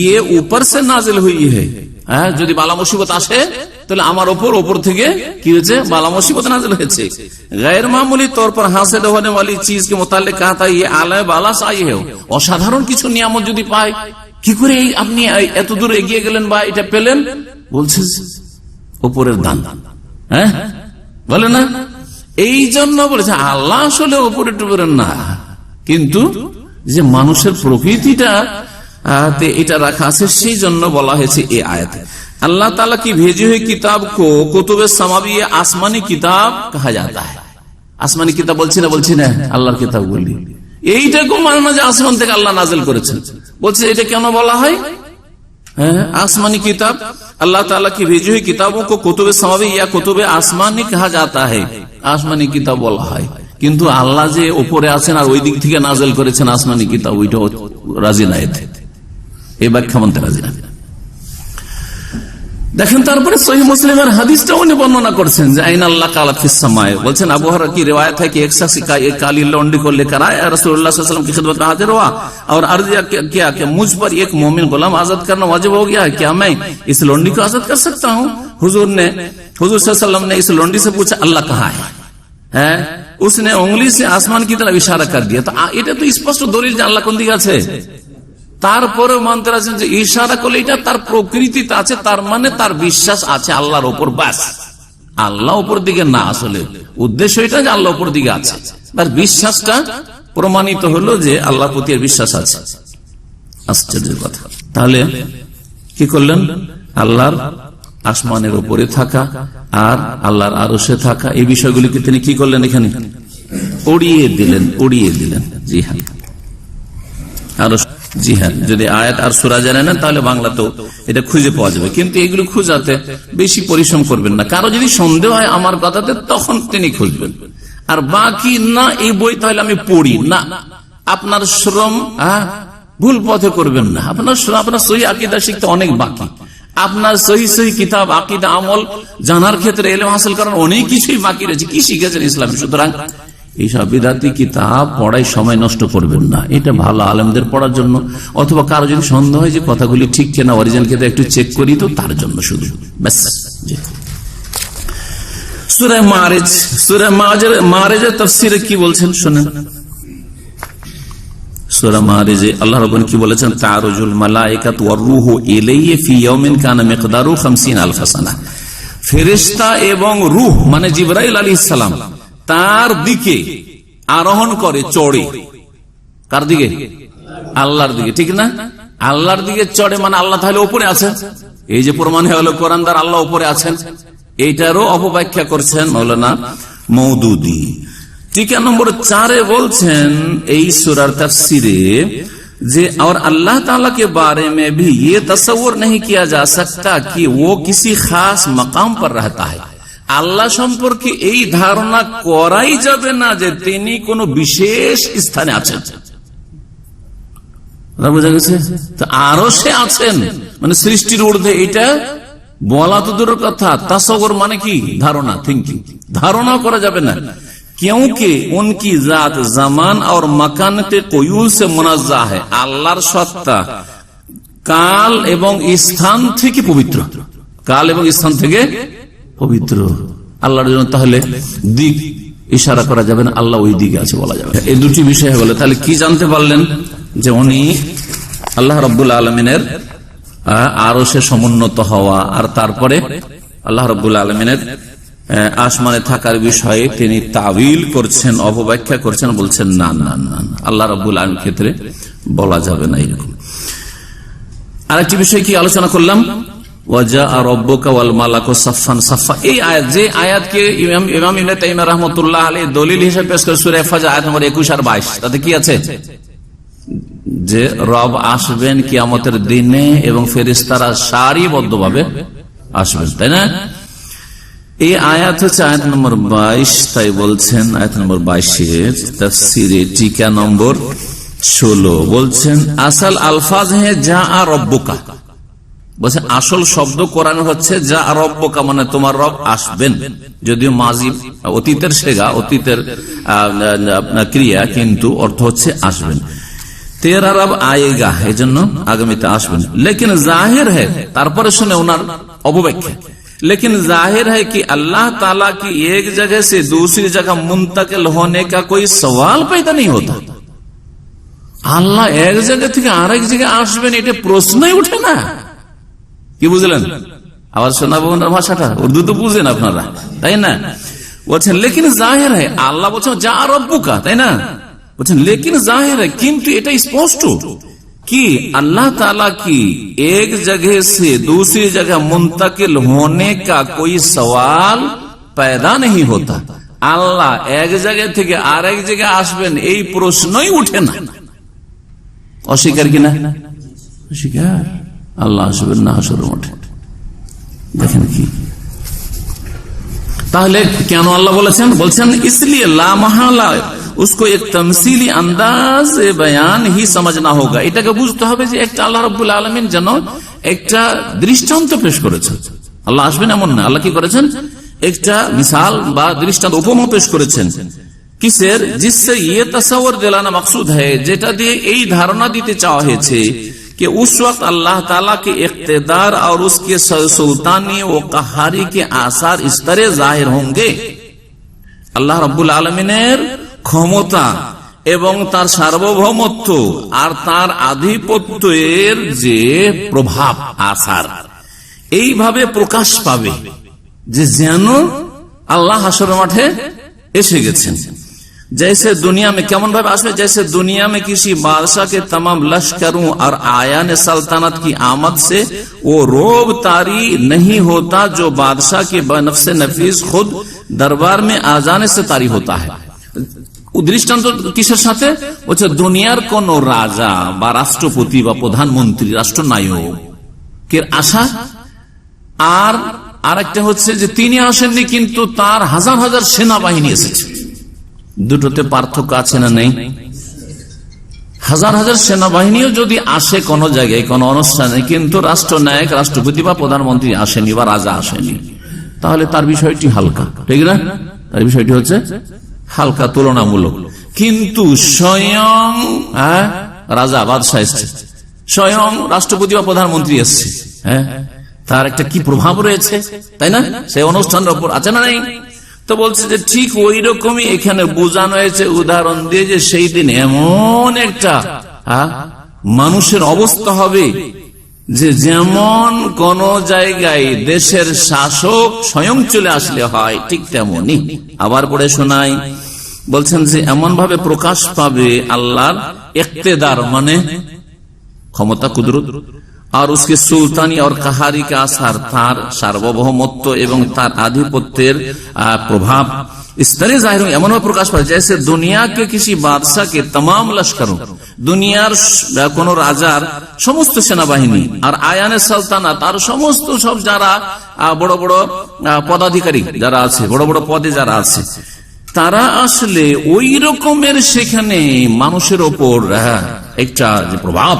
Speaker 5: ये ऊपर से नाजिल हुई है। যদি বালা মুসিবত আসে তাহলে আমার ওপর থেকে কি হয়েছে? বালা মুসিবত নাজিল হয়েছে। গैर मामूली तौर पर हासिल होने वाली चीज के मुताल्लिक कहता है ये आला बाला से आई है। অসাধারণ কিছু নিয়ামত যদি পায়, কি করে আপনি এত দূর এগিয়ে গেলেন বা এটা পেলেন? বলছে উপরের দান। হ্যাঁ বলে না? এই জন্য বলেছে আল্লাহ আসলে উপরে টুপরে না, কিন্তু যে মানুষের প্রকৃতিটা এটা রাখা আছে, সেই জন্য বলা হয়েছে এই আয়াতে। अल्लाह ताला की भेजी हुई किताब को कुतुबे समावी आसमानी किताब कहा जाता है। आसमानी किताब বলছি না আল্লাহর কিতাব বলি, এইটাকে মানে না যে আসমান থেকে আল্লাহ নাজিল করেছেন। বলছে এটা কেন বলা হয় आसमानी किताब? अल्लाह ताला की भेजी हुई किताबों को कुतुबे समावी या कुतुबे आसमानी कहा जाता है। আসমানি কিতাব বলা হয়, কিন্তু আল্লাহ যে উপরে আছেন আর ওই দিক থেকে নাজিল করেছেন আসমানি কিতাব, ওইটা রাজি না। এই ব্যাখ্যা মানতে রাজি না। দেখেন তারপরে সহিহ মুসলিমের হাদিসটা উনি বর্ণনা করছেন যে আইন আল্লাহ কালা ফিস সামায়ে। বলছেন আবু হুরায়রা की रिवायत है कि एक शख्स एक काली लौंडी को लेकर आया, रसूलुल्लाह सल्लल्लाहु अलैहि वसल्लम की खिदमत में हाजिर हुआ और अर्ज किया कि मुझ पर एक मोमिन गुलाम आजाद करना वाजिब हो गया है, क्या मैं इस लौंडी को आजाद कर सकता हूँ? हुजूर सल्लल्लाहु अलैहि वसल्लम ने इस लौंडी से पूछा अल्लाह कहाँ है? उसने उंगली से आसमान की तरफ इशारा कर दिया। तो এটা তো স্পষ্ট দলিল যে আল্লাহ কোন দিকে আছে। তারপরে মানতে আছেন যে ইশারা করলে এটা তার প্রকৃতিতে আছে, তার মানে তার বিশ্বাস আছে আল্লাহর উপর। বাস, আল্লাহ উপর দিকে না, আসলে উদ্দেশ্য এটা যে আল্লাহ উপর দিকে আছে, তার বিশ্বাসটা প্রমাণিত হলো যে আল্লাহর প্রতি বিশ্বাস আছে। আশ্চর্যের কথা। তাহলে কি করলেন? আল্লাহর আসমানের উপরে থাকা আর আল্লাহর আরশে থাকা, এই বিষয়গুলিকে তিনি কি করলেন? এখানে উড়িয়ে দিলেন। জি হ্যাঁ, আরশ। জি হ্যাঁ, যদি আয়াত আর সূরা জানেন না তাহলে বাংলাতেও এটা খুঁজে পাওয়া যাবে, কিন্তু এগুলো খুঁজাতে বেশি পরিশ্রম করবেন না। কারো যদি সন্দেহ হয় আমার কথাতে, তখন তিনি খুঁজবেন। আর বাকি না, এই বই তাহলে আমি পড়ি না, আপনার শ্রম ভুল পথে করবেন না। আপনার সহি আকীদা শিখতে অনেক বাকি, আপনার সহি কিতাব আকীদা আমল জানার ক্ষেত্রে, ইলম হাসিল করার অনেক কিছুই বাকি রয়েছে। কি শিখেছেন ইসলামে? সুতরাং এইসব বিদাতি কিতাব পড়ায় সময় নষ্ট করবেন না। এটা ভালো আলেমদের পড়ার জন্য, অথবা কারো যদি সন্দেহ হয় যে কথাগুলি ঠিক কিনা, অরিজিনাল কিতাব একটু চেক করি, তো তার জন্য শুধু ব্যাস। সূরা মাআরিজের তাফসীরে কি বলছেন শুনেন। সূরা মাআরিজে আল্লাহ রাব্বুল কি বলেছেন? তা'রুজুল মালায়েকাতু ওয়ার রূহু ইলাইহি ফি ইয়াউমিন কানা মিকদারু 50,000 সানা। ফেরেশতা এবং রূহ মানে জিবরাইল আলাইহিস সালাম তার দিকে আরোহণ করে, চড়ে। কার দিকে? আল্লাহর দিকে, ঠিক না? আল্লাহর দিকে চড়ে মানে আল্লাহ তাহলে উপরে আছেন। এই যে প্রমাণ হলো কোরআন দ্বারা আল্লাহ উপরে আছেন, এইটারও অপব্যাখ্যা করছেন মাওলানা মওদুদি। টিকা নম্বর 4 বলছেন এই সূরার তাফসীরে যে और अल्लाह ताला के बारे में भी ये तस्वुर नहीं किया जा सकता कि वो किसी खास मकाम पर रहता है। আল্লাহ সম্পর্কে এই ধারণা করাই যাবে না যে তিনি কোন বিশেষ স্থানে আছেন। বুঝা গেছে? তো আরশে আছেন মানে সৃষ্টির ঊর্ধ্বে, এটা বলা তো দূরের কথা, তাসাউর মানে কি? ধারণা, থিঙ্কিং। ধারণা করা যাবে না, क्योंकि उनकी जात जमान और मकान के कोयूल से मुनज़्ज़ा है। আল্লাহর সত্তা কাল এবং স্থান থেকে পবিত্র, কাল এবং স্থান থেকে পবিত্র আল্লাহর জন্য। তাহলে দিক ইশারা করা যাবে না, আল্লাহ ওই দিকে আছে বলা যাবে। এই দুটি বিষয় হলো, তাহলে কি জানতে পারলেন? যে উনি আল্লাহ রাব্বুল আলামিনের আরশে সমুন্নত হওয়া, আর তারপরে আল্লাহ রাব্বুল আলামিনের আসমানে থাকার বিষয়ে তিনি তাবিল করছেন, অপব্যাখ্যা করছেন, বলছেন না না না, আল্লাহ রাব্বুল আলামিনের ক্ষেত্রে বলা যাবে না এরকম। আরেকটি বিষয় কি আলোচনা করলাম, ওয়াজা রাব্বুকা ওয়াল মালাকু সাফফান সাফফা। এই আয়াত, যে আয়াতকে ইমাম ইবনে তাইমিয়া রাহমাতুল্লাহ আলাইহি দলিল হিসেবে পেশ করে সূরা ফাজর আয়াত নম্বর 21 আর 22, তাতে কি আছে? যে রব আসবেন কিয়ামতের দিনে এবং ফেরেশতারা সারিবদ্ধভাবে আসবেন, তাই না? এই আয়াত হচ্ছে আয়াত নম্বর 22। তাই বলছেন আয়াত নম্বর 22 তাফসীরে টিকা নম্বর 16 বলছেন আসল আলফাজ হে যা রব্বুকা, বলছেন আসল শব্দ কোরআন হচ্ছে যা রব্বুকা, মানে তোমার রব আসবেন। যদিও মাজি অতীতের সেগা, অতীতের ক্রিয়া, কিন্তু অর্থ হচ্ছে আসবেন। তেরা রব আয়েগা, এই জন্য আগামীতে আসবেন। লেকিন জাহির है, তারপরে শুনে ওনার অপব্যাখ্যা, लेकिन जाहिर है कि अल्लाह ताला की एक जगह से दूसरी जगह मुंतकिल होने का कोई सवाल पैदा नहीं होता। আল্লাহ এক জায়গা থেকে আরেক জায়গায় আসবেন, এটা প্রশ্নই উঠে না। কি বুঝলেন? আবার শোনাবো ওনার ভাষাটা, উর্দু তো বুঝেন আপনারা, তাই না? বলছেন লেকিন জাহির है, আল্লাহ বলছেন যা রব্বুকা, তাই না? বলছেন লেকিন জাহির है, কিন্তু এটা স্পষ্ট कि अल्लाह ताला की एक जगह से दूसरी जगह मुंतकिल होने का कोई सवाल पैदा नहीं होता। আল্লাহ এক জায়গা থেকে আরেক জায়গায় আসবেন এই প্রশ্নই উঠে না। অস্বীকার কিনা? অস্বীকার। আল্লাহ আসবেন না হাসরের মাঠে, দেখেন কি। তাহলে কেন আল্লাহ বলেছেন? বলছেন इसलिए ला महला उसको एक तमसीली अंदाज बयान ही समझना होगा। এটাকে বুঝতে হবে যে একটা আল্লাহ রাব্বুল আলামিন যেন একটা দৃষ্টান্ত পেশ করেছেন। আল্লাহ আসবেন এমন না, আল্লাহ কি করেছেন? একটা মিসাল বা দৃষ্টান্ত, উপমা পেশ করেছেন। কিসের? जिससे ये तस्वर दिलाना मकसूद है, যেটা দিয়ে এই ধারণা দিতে চাওয়া হয়েছে कि उस वक्त अल्लाह ताला के इख्तिदार और उसके सुल्तानी व कहारी के आसार इस तरह जाहिर होंगे। আল্লাহ রাব্বুল আলামিনের ক্ষমতা এবং তার সার্বভৌমত্ব আর তার আধিপত্যের যে প্রভাব, আসার এইভাবে প্রকাশ পাবে যে যেন আল্লাহ হাসরের মাঠে এসে গেছেন। जैसे दुनिया में केमन भावे आसবে? जैसे दुनिया में किसी बादशाह के तमाम लश्करों और आयान सल्तनत की आमद से वो रोब तारी नहीं होता जो बादशाह के बनफ्से नफीस खुद दरबार में आजाने से तारी होता है। দৃষ্টান্ত কিসের সাথে? বলছে দুনিয়ার কোন রাজা বা রাষ্ট্রপতি বা প্রধানমন্ত্রী, রাষ্ট্রনায়কের আশা, আর আরেকটা হচ্ছে যে তিনি আসেননি কিন্তু তার হাজার হাজার সেনাবাহিনী এসেছে। দুটোতে পার্থক্য আছে না নেই? হাজার হাজার সেনাবাহিনীও যদি আসে কোন জায়গায় কোন অনুষ্ঠানে, কিন্তু রাষ্ট্রনায়ক, রাষ্ট্রপতি বা প্রধানমন্ত্রী আসেনি বা রাজা আসেনি, তাহলে তার বিষয়টি হালকা, ঠিক না? তার বিষয়টি হচ্ছে হালকা, তুলনামূলক। কিন্তু স্বয়ং রাজা বাদশাহ এসছে, স্বয়ং রাষ্ট্রপতি বা প্রধানমন্ত্রী এসছে, তার একটা কি প্রভাব রয়েছে, তাই না? সেই অনুষ্ঠানের উপর আছে না নেই? তো বলছে যে ঠিক ওই রকমই এখানে বোঝানো হয়েছে উদাহরণ দিয়ে যে সেই দিন এমন একটা মানুষের অবস্থা হবে যে যেমন কোন জায়গায় দেশের শাসক স্বয়ং চলে আসলে হয়, ঠিক তেমনি। আবার পড়ে শোনাই, বলছেন যে এমন ভাবে প্রকাশ পাবে আল্লাহর ইক্তেদার, মানে ক্ষমতা, কুদরত, আর उसके সুলতানি और कहारी का आसार, তার সার্বভৌমত্ব এবং তার আধিপত্যের প্রভাব इस तरह जाहिर हो, এমন প্রকাশ পায় जैसे दुनिया के किसी बादशाह के तमाम लश्करों, দুনিয়ার কোন রাজার সমস্ত সেনাবাহিনী আর আয়ানে সালতানাত আর সমস্ত সব যারা বড় বড় পদাধিকারী যারা আছে, বড় বড় পদে যারা আছে, তারা আসলে ওই রকমের সেখানে মানুষের ওপর একটা যে প্রভাব,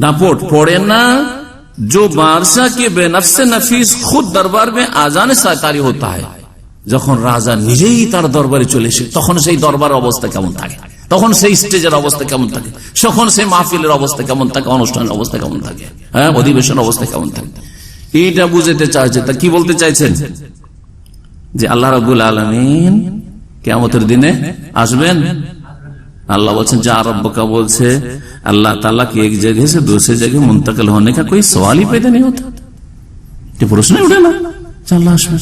Speaker 5: दापोट पड़े ना जो बादशाह के बेनफ्से नफीस खुद दरबार में आजाने सातारी होता है। যখন রাজা নিজেই তার দরবারে চলে এসে তখন সেই দরবার অবস্থা কেমন থাকে, তখন সেই স্টেজের অবস্থা কেমন থাকে, তখন সেই মাহফিলের অবস্থা কেমন থাকে, অনুষ্ঠানের অবস্থা কেমন থাকে, হ্যাঁ, অধিবেশন অবস্থা কেমন থাকে, এইটা বুঝতে চাইছে। তা কি বলতে চাইছেন? যে আল্লাহ রাব্বুল আলামিন কিয়ামতের দিনে আসবেন। अल्लाह बोलते जा रब्बका बोलছে अल्लाह ताला की एक जगह से दूसरी जगह मुंतकिल होने का कोई सवाल ही पैदा नहीं होता। ये प्रश्न उठे ना আল্লাহ আসবেন।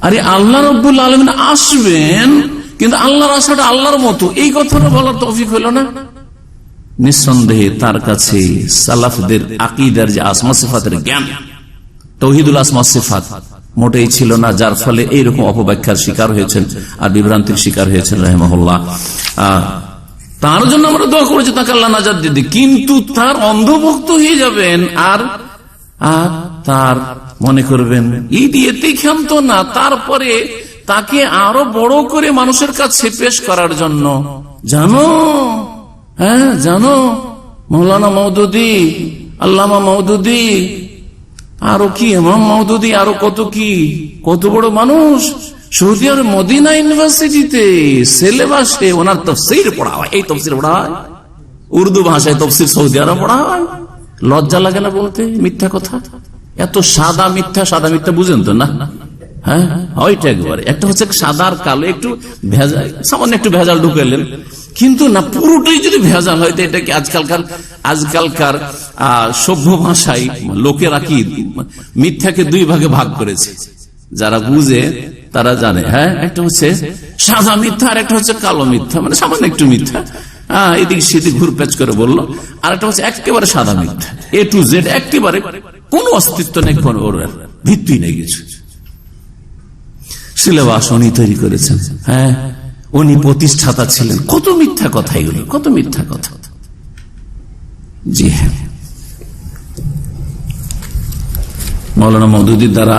Speaker 5: আরে আল্লাহ রাব্বুল আলামিন আসবেন, কিন্তু আল্লাহর আসাটা আল্লাহর মতো, এই কথাটা বলার তৌফিক হলো না। নিঃসন্দেহে তার কাছে সালাফদের আকীদার যে আসমা সিফাতের জ্ঞান, তাওহীদুল আসমা সিফাত মোটেই ছিল না, যার ফলে এইরকম অপব্যাখ্যার শিকার হয়েছেন আর বিভ্রান্তির শিকার হয়েছেন রাহিমাহুল্লাহ। তার জন্য আমরা দোয়া করেছি তাকে আল্লাহ নাজাত দিতে, কিন্তু তার অন্ধভক্ত হয়ে যাবেন আর তার মনে করবেন এই দিয়েতেই ক্ষান্ত না, তারপরে তাকে আরো বড় করে মানুষের কাছে পেশ করার জন্য জানো, হ্যাঁ জানো মৌলানা মওদুদী, আল্লামা মওদুদী, আরো কি ইমাম মওদুদী, আরো কত কি, কত বড় মানুষ। সৌদি আরব মদিনা ইউনিভার্সিটিতে সিলেবাসে ওনার তাফসীর পড়া হয়, এই তাফসীর পড়া হয়, উর্দু ভাষায় তাফসীর সৌদি আরব পড়া হয়। লজ্জা লাগে না বলতে মিথ্যা কথা? এত সাদা মিথ্যা, সাদা মিথ্যা বুঝেন তো না? হ্যাঁ, ওইটা একবারে একটা হচ্ছে সাদা আর কালো, একটু ভেজাল, সামান্য একটু ভেজাল ঢুকালেন, কিন্তু না পুরোটাই যদি ভেজাল হয় তো এটা কি আজকালকার সভ্য ভাষায় লোকেরা কি মিথ্যাকে দুই ভাগে ভাগ করেছে, যারা বুঝে তারা জানে। হ্যাঁ, একটা হচ্ছে সাদা মিথ্যা আর একটা হচ্ছে কালো মিথ্যা, মানে সামান্য একটু মিথ্যা, এদিক সেদিক ঘুরপ্যাচ করে বললো। আর একটা হচ্ছে একেবারে সাদা মিথ্যা, এ টু জেড, একেবারে কোনো অস্তিত্ব নেই, কোনো ভিত্তি নেই কিছু। সিলেবাস উনি তৈরি করেছেন, হ্যাঁ উনি প্রতিষ্ঠাতা ছিলেন। কত মিথ্যা কথা এগুলো, কত মিথ্যা কথা। জি হ্যাঁ, মৌলানা মওদুদীর দ্বারা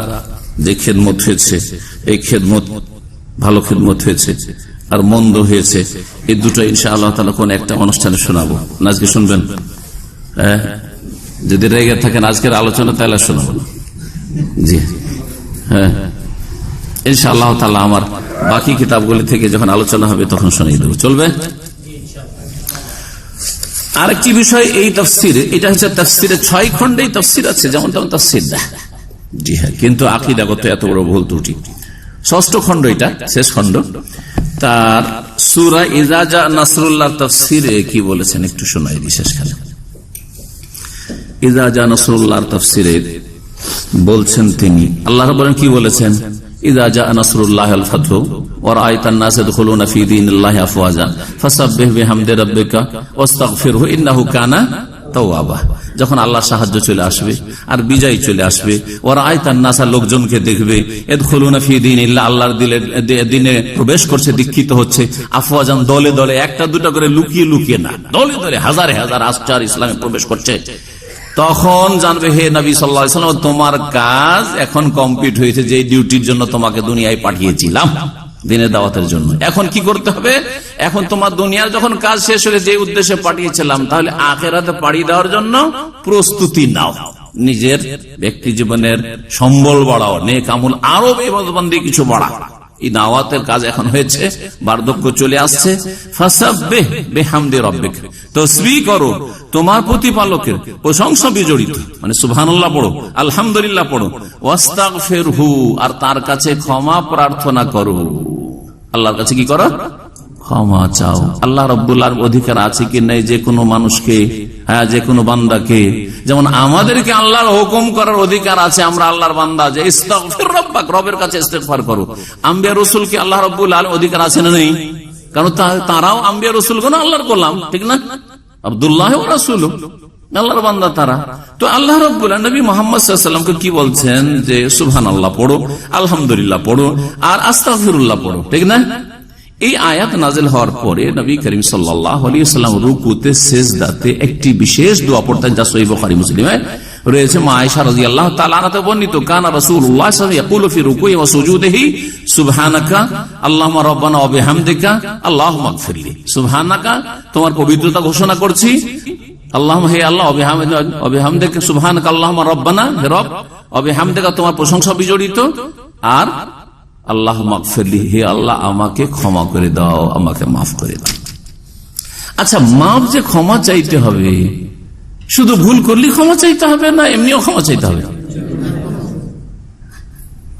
Speaker 5: যে খেদমত হয়েছে, এই খেদমত ভালো খেদমত হয়েছে আর মন্দ হয়েছে, এই দুটো ইনশাআল্লাহ তাআলা কোন একটা অনুষ্ঠানে শোনাবো। আজকে শুনবেন? যদি রেগে থাকেন আজকের আলোচনা তাহলে শোনাবো। জি হ্যাঁ, ইনশাআল্লাহ তাআলা আমার বাকি কিতাবগুলি থেকে যখন আলোচনা হবে তখন শুনিয়ে দেবো, চলবে? আরেকটি বিষয়, এই তাফসীর, এটা হচ্ছে তাফসীরের 6 খণ্ডে তাফসীর আছে, যেমন তেমন তাফসীর না। জি হ্যাঁ, কিন্তু আকীদাগত এত বড় ভুল ত্রুটি। 6ষ্ঠ খণ্ড, এটা শেষ খণ্ড। তার সূরা ইযা জা নাসরুল্লাহ তাফসীরে কি বলেছেন একটু শোনাই দিই শেষখানে। ইযা জা নাসরুল্লাহ তাফসীরে বলছেন তিনি, আল্লাহ রাব্বুল কি বলেছেন? ইযা জা নাসরুল্লাহি ওয়াল ফাতহু ওয়া রাআইতান নাস ইয়াদখুলুনা ফি দীনিল্লাহি আফওয়াজা ফাসাব্বিহ বিহামদি রাব্বিকা ওয়াস্তাগফিরহু ইন্নাহু কানা তাওয়াবা। যখন আল্লাহর সাহায্য চলে আসবে আর বিজয় চলে আসবে, ওয়া রাআইতান নাস, লোকজনকে দেখবে, ইয়াদখুলুনা ফি দীনিল্লাহ, আল্লাহর দিনে প্রবেশ করছে, দীক্ষিত হচ্ছে, আফওয়াজান, দলে দলে, একটা দুটো করে লুকিয়ে লুকিয়ে না, দলে দলে হাজারে হাজার আসচার ইসলামে প্রবেশ করছে। তখন জানবে হে নবী সাল্লাল্লাহু আলাইহি ওয়াসাল্লাম, তোমার কাজ এখন কমপ্লিট হয়েছে, যে ডিউটির জন্য তোমাকে দুনিয়ায় পাঠিয়েছিলাম, দিনের দাওয়াতের জন্য। এখন কি করতে হবে? এখন তোমার দুনিয়ার যখন কাজ শেষ হয়ে যে উদ্দেশ্যে পাঠিয়েছিলাম, তাহলে আখিরাতে পাড়ি দেওয়ার জন্য প্রস্তুতি নাও, নিজের ব্যক্তি জীবনের সম্বল বাড়াও, নেক আমল আরো ইবাদতবন্দি কিছু বাড়াও। এই দাওয়াতের কাজ এখন হয়েছে, বার্ধক্য চলে আসছে। ফাসাব্বিহ বিহামদি রাব্বিক, তাসবিহ করো তোমার প্রতিপালকের প্রশংসা বিজড়িত, মানে সুবহানাল্লাহ পড়ো, আলহামদুলিল্লাহ পড়ো, ওয়াস্তাগফিরহু, আর তার কাছে ক্ষমা প্রার্থনা করো। আল্লাহর কাছে কি করো? ক্ষমা চাও। আল্লাহ রাব্বুল আলামিন অধিকার আছে কি নাই যে কোনো মানুষকে, হ্যাঁ যে কোনো বান্দাকে, যেমন আমাদেরকে আল্লাহর হুকুম করার অধিকার আছে, আমরা আল্লাহর বান্দা, যে ইস্তাগফির রাব্বাক, রবের কাছে ইস্তিগফার করো। আম্বিয়া রাসূলকে আল্লাহ রাব্বুল আলামিন অধিকার আছে না নেই? কারণ তারাও আম্বিয়া রাসূলগণ আল্লাহর গোলাম, ঠিক না? আব্দুল্লাহ ওয়া রাসূলুহু, আল্লাহর বান্দা তারা। তো আল্লাহ রাব্বুল আলামিন নবী মুহাম্মদ সাল্লাল্লাহু আলাইহি ওয়াসাল্লামকে কি বলছেন? যে সুবহানাল্লাহ পড়ো, আলহামদুলিল্লাহ পড়ো, আর আস্তাগফিরুল্লাহ পড়ো, ঠিক না? এই আয়াত নাযিল হওয়ার পরে নবী করিম সাল্লাল্লাহু আলাইহি ওয়াসাল্লাম রুকুতে সিজদাতে একটি বিশেষ দোয়া পড়তেন, যা সহিহ বুখারী মুসলিমে রয়েছে। মা আয়েশা রাদিয়াল্লাহু তাআলা আনহা বর্ণিত, কানা রাসূলুল্লাহ সাল্লাল্লাহু আলাইহি ওয়াসাল্লাম ইয়াকুলু ফি রুকুই ওয়া সুজুদিহি সুবহানাকা আল্লাহুম্মা রাব্বানা ওয়া বিহামদিকা আল্লাহুম্মা ইগফিরলি। সুবহানাকা, তোমার পবিত্রতা ঘোষণা করছি, আল্লাহুম্মা, হে আল্লাহ, ওয়া বিহামদিকা, সুবহানাকা আল্লাহুম্মা রাব্বানা, হে রব, ওয়া বিহামদিকা, তোমার প্রশংসা বিজড়িত, আর আল্লাহ মাগফিরলি, হে আল্লাহ আমাকে ক্ষমা করে দাও, আমাকে মাফ করে দাও। আচ্ছা, মাপ যে ক্ষমা চাইতে হবে, শুধু ভুল করলে ক্ষমা চাইতে হবে না এমনিও ক্ষমা চাইতে হবে?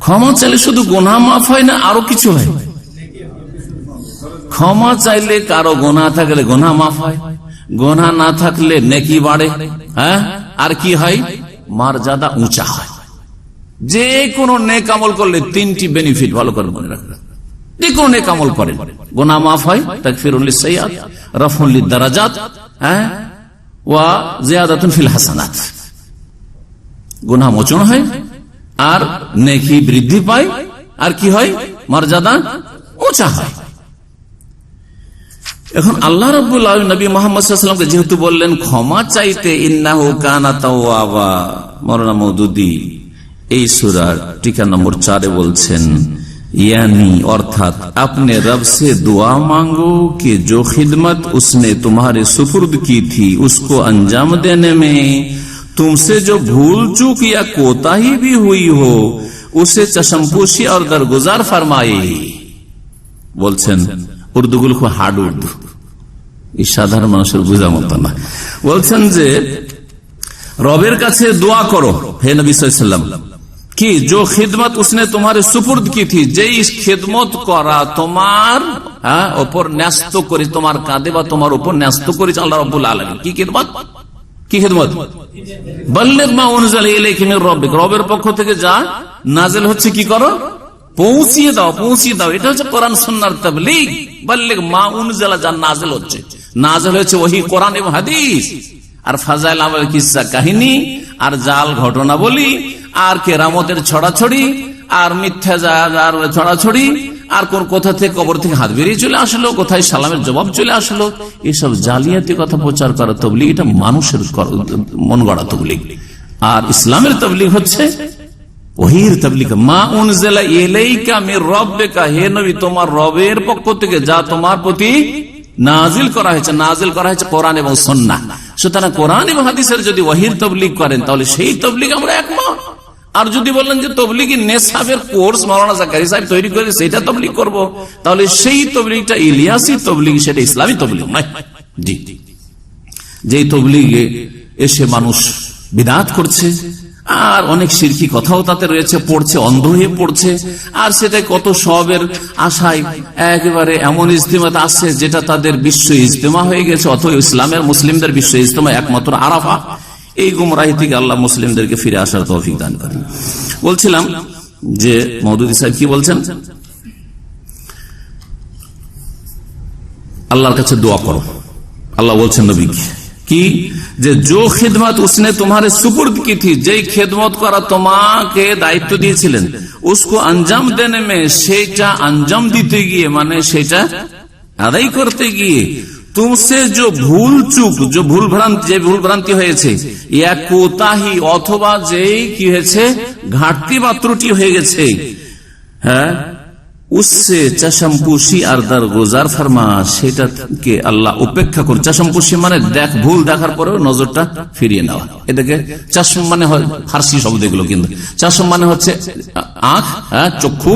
Speaker 5: ক্ষমা চাইলে শুধু গুনাহ মাফ হয় না, আরো কিছু হয়। ক্ষমা চাইলে কারো গুনাহ থাকলে গুনাহ মাফ হয়, গুনাহ না থাকলে নেকি বাড়ে। হ্যাঁ, আর কি হয়? মর্যাদা উঁচা হয়। যে কোনো নেক আমল করলে তিনটি বেনিফিট ভালো করে মনে রাখবেন। যে কোনো নেক আমল করেন, গুনাহ মাফ হয়, তাকফিরুল লিসাইয়্যাত, রাফউল লিদারাজাত, ওয়া জিয়াদাতুন ফিল হাসানাত। গুনাহ মোচন হয় আর নেকি বৃদ্ধি পায়, আর কি হয়? মর্যাদা উঁচা হয়। এখন আল্লাহ রাব্বুল আলামিন নবী মুহাম্মদ সাল্লাল্লাহু আলাইহি ওয়াসাল্লামকে যেহেতু বললেন ক্ষমা চাইতে, ইন্নাহু কানা তাওয়াবা, মাওলানা মওদুদী এই সূরার টিকা নম্বর 4 বলছেন, यानी अर्थात अपने रब से दुआ मांगो कि जो खिदमत उसने तुम्हारे सुपुर्द की थी उसको अंजाम देने में तुमसे जो भूल चूक या कोताही भी हुई हो उसे चशमपोशी और दरगुजार फरमाए। বলছেন উর্দুগুলো খুব হার্ড উর্দু, এই সাধারণ মানুষের বোঝার মতো না। বলছেন যে রবের কাছে দোয়া করো হে নবী সাল্লাল্লাহু আলাইহি ওয়াসাল্লাম कि जो खिदमत उसने तुम्हारे सुपुर्द की थी, যেই খিদমত করা তোমার উপর ন্যস্ত করে, তোমার কাঁধে বা তোমার উপর ন্যস্ত করেছে আল্লাহ রাব্বুল আলামিন। কি খিদমত? কি খিদমত? বাল্লিগ মা উনজিলা ইলাইকা মির রাব্বিক, রবের পক্ষ থেকে যা নাযিল হচ্ছে কি করো? পৌঁছিয়ে দাও, পৌঁছিয়ে দাও। এটা হচ্ছে কোরআন সুন্নাহর তাবলীগ। বাল্লিগ মা উনজিলা, যা নাযিল হচ্ছে, নাযিল হয়েছে ওহী, কোরআন এবং হাদিস। আর ফাজাইল আমল, কিসসা কাহিনী, আর জাল ঘটনা বলি, আর কেরামতের ছড়াছড়ি, আর মিথ্যা ছড়াছড়ি, আর কোন কোথা থেকে কবর থেকে হাত বেরিয়ে চলে আসলো, কোথায় সালামের জবাব চলে আসলো, এসব জালিয়াতি কথা প্রচার করা তবলিগ। এটা মানুষের মন গড়া তবলিগ। আর ইসলামের তবলিগ হচ্ছে ওহীর তবলিগ। মা উনজিলা ইলাইকা মির রাব্বিকা, হে নবী তোমার রবের পক্ষ থেকে যা তোমার প্রতি নাজিল করা হয়েছে, নাজিল করা হয়েছে কোরআন এবং সুন্নাহ। সুতরাং কোরআন এবং হাদিসের যদি ওহীর তবলিগ করেন তাহলে সেই তবলিগ আমরা একমত। আর যদি বলেন যে তবলিগি নেশাবের কোর্স মাওলানা জাকারিয়া সাহেব তৈরি করে সেটা তবলিগ করব, তাহলে সেই তবলিগটা ইলিয়াসি তবলিগ, সেটা ইসলামী তবলিগ নয়। জি, যেই তবলিগে এসে মানুষ বিদআত করছে আর অনেক শিরকি কথাও তাতে রয়েছে, পড়ছে, অন্ধ হয়ে পড়ছে, আর সেটা কত সওয়াবের আশায় একেবারে এমন ইজতিমাত আসছে যেটা তাদের বিশ্ব ইজতিমা হয়ে গেছে, অথবা ইসলামের মুসলিমদের বিশ্ব ইজতিমা একমাত্র আরাফা। এই গুমরাহি থেকে আল্লাহ মুসলিমদেরকে ফিরে আসার তৌফিক দান করেন। বলছিলাম যে মওদুদী সাহেব কি বলছেন, আল্লাহর কাছে দোয়া করো। আল্লাহ বলছেন নবীকে কি, যে जो खिदमत उसने तुम्हारे सुपुर्द की थी, যেই খেদমত করা তোমাকে দায়িত্ব দিয়েছিলেন, उसको अंजाम देने में, সেটা अंजाम দিতে গিয়ে, মানে সেটা আদায় করতে গিয়ে, तुमसे जो भूल चूक, जो भूल भ्रांति হয়েছে, ইয়া কোতাহি, অথবা যেই কি হয়েছে ঘাটতি বা ত্রুটি হয়ে গেছে, হ্যাঁ, उससे चशमपोशी আর দরগুজার ফরমা, সেটাকে আল্লাহ উপেক্ষা করে। চশমপোশি মানে দেখ, ভুল দেখার পরেও নজরটা ফিরিয়ে নেওয়া। এটাকে চশম মানে হয় ফার্সি শব্দ এগুলো, কিন্তু চশম মানে হচ্ছে আঁখ, চক্ষু।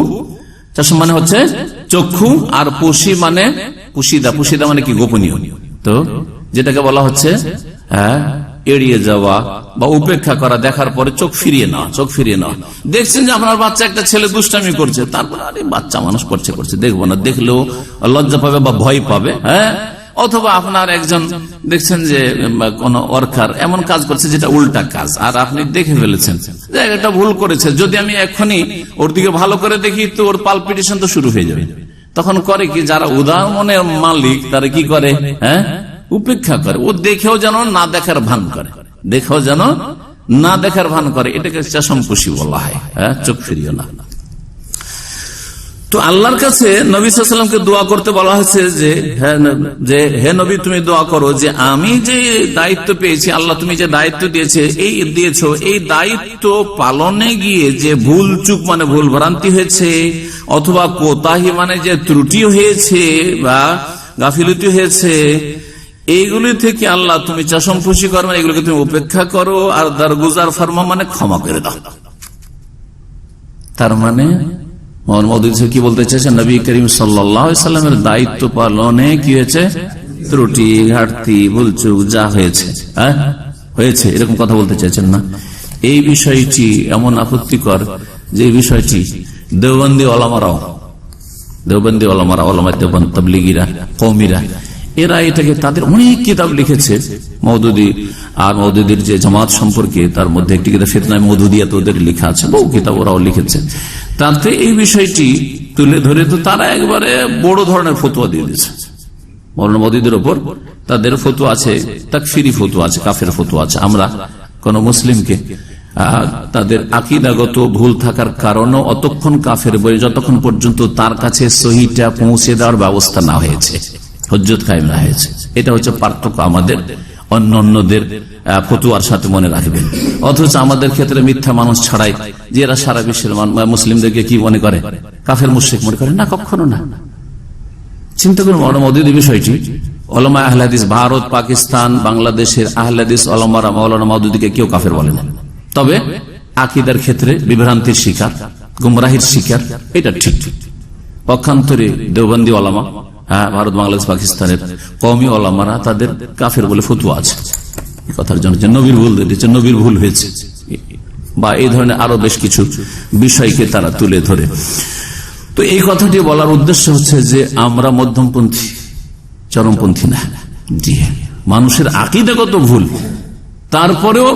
Speaker 5: চশম মানে হচ্ছে চক্ষু, আর পোশি মানে পুশিদা। পুশিদা মানে কি? গোপনীয়। তো যেটাকে বলা হচ্ছে এড়িয়ে যাওয়া বা উপেক্ষা করা, দেখার পরে চোখ ফিরিয়ে নেওয়া, চোখ ফিরিয়ে নেওয়া। দেখছেন যে আপনার বাচ্চা একটা ছেলে দুষ্টামি করছে, তারপর আরে বাচ্চা মানুষ করছে, দেখবো না, দেখলেও লজ্জা পাবে বা ভয় পাবে। হ্যাঁ, অথবা আপনার একজন দেখছেন যে কোন ওয়ার্কার এমন কাজ করছে যেটা উল্টা কাজ, আর আপনি দেখে ফেলেছেন যে এটা ভুল করেছে, যদি আমি এখনই ওর দিকে ভালো করে দেখি তো ওর পালপিটেশন তো শুরু হয়ে যাবে। তখন করে কি, যারা উদার মনের মালিক তারা কি করে, হ্যাঁ, উপেক্ষা করে। ও দেখেও যেন না দেখার ভান করে, দেখেও যেন না দেখার ভান করে। এটাকে চশমপোশি বলা হয়, চোখ ফিরিয়ে না। তো আল্লাহর কাছে নবী সাল্লাল্লাহু আলাইহি ওয়াসাল্লামকে দোয়া করতে বলা হয়েছে যে হে নবী তুমি দোয়া করো যে আমি যে দায়িত্ব পেয়েছি, আল্লাহ তুমি যে দায়িত্ব দিয়েছো, এই দায়িত্ব পালনে গিয়ে যে ভুল চুক মানে ভুল ভ্রান্তি হয়েছে, অথবা কোতাহি মানে যে ত্রুটি হয়েছে বা গাফিলতি হয়েছে, এইগুলি থেকে আল্লাহ তুমি চশমপোশি করো, এগুলোকে তুমি উপেক্ষা করো, আর দরগুজার ফরমা মানে ক্ষমা করে দাও। তার মানে মোহাম্মদ কি বলতে চাইছেন, নবী করিম সাল্লাল্লাহু আলাইহি ওয়াসাল্লামের দায়িত্ব পালনে কি হয়েছে? ত্রুটি ঘাটতি ভুলচুক যা হয়েছে হয়েছে এরকম কথা বলতে চাইছেন না। এই বিষয়টি এমন আপত্তিকর যে বিষয়টি দেওবন্দি ওলামারা ওলামা দেওবন্দ তাবলিগীরা কওমিরা এরা এটাকে তাদের অনেক কিতাব লিখেছে মওদুদি আর মওদুদির যে জামাত সম্পর্কে, তার মধ্যে একটি কিতাব ফিতনায়ে মওদুদিয়া ওদের লেখা আছে, বহু কিতাব ওরাও লিখেছে। তাতে এই বিষয়টি তুলে ধরে তো তারা একবারে বড় ধরনের ফতোয়া দিয়ে দিয়েছে মওলানা মওদুদির ওপর। তাদের ফতোয়া আছে, তাকফিরি ফতোয়া আছে, কাফের ফতোয়া আছে। আমরা কোন মুসলিমকে তাদের আকীদাগত ভুল থাকার কারণে অতক্ষণ কাফের বলে যতক্ষণ পর্যন্ত তার কাছে সহিটা পৌঁছে দেওয়ার ব্যবস্থা না হয়েছে, হুজ্জত কায়েম না হয়েছে। এটা হচ্ছে পার্থক্য আমাদের অন্যদের ফতোয়ার সাথে, মনে রাখবেন। অথচ আমাদের ক্ষেত্রে মিথ্যা মানুষ ছাড়াই যে এরা সারা বিশ্বের মুসলিমদেরকে কি মনে করে, কাফের মুশরিক মনে করে না, কখনো না। চিন্তা করুন মওলানা মওদুদি বিষয়টি। ওলামা আহলে হাদিস ভারত, পাকিস্তান, বাংলাদেশের আহলে হাদিস ওলামারা মওলানা মওদুদিকে কেউ কাফের বলে না। তবে আকীদার ক্ষেত্রে বিভ্রান্তির শিকার, গুমরাহির শিকার, এটা ঠিক। পক্ষান্তরে দেওবন্দি ওলামা, ভারত, বাংলাদেশ, পাকিস্তানের কওমি ওলামারা তাদের কাফের বলে ফতোয়া আছে। এই কথার জন্য যে নবীর ভুল হয়েছে বা এই ধরনের আরো বেশ কিছু বিষয়কে তারা তুলে ধরে। তো এই কথাটি বলার উদ্দেশ্য হচ্ছে যে আমরা মধ্যমপন্থী, চরমপন্থী না। জি, মানুষের আকীদাগত ভুল, তারপরেও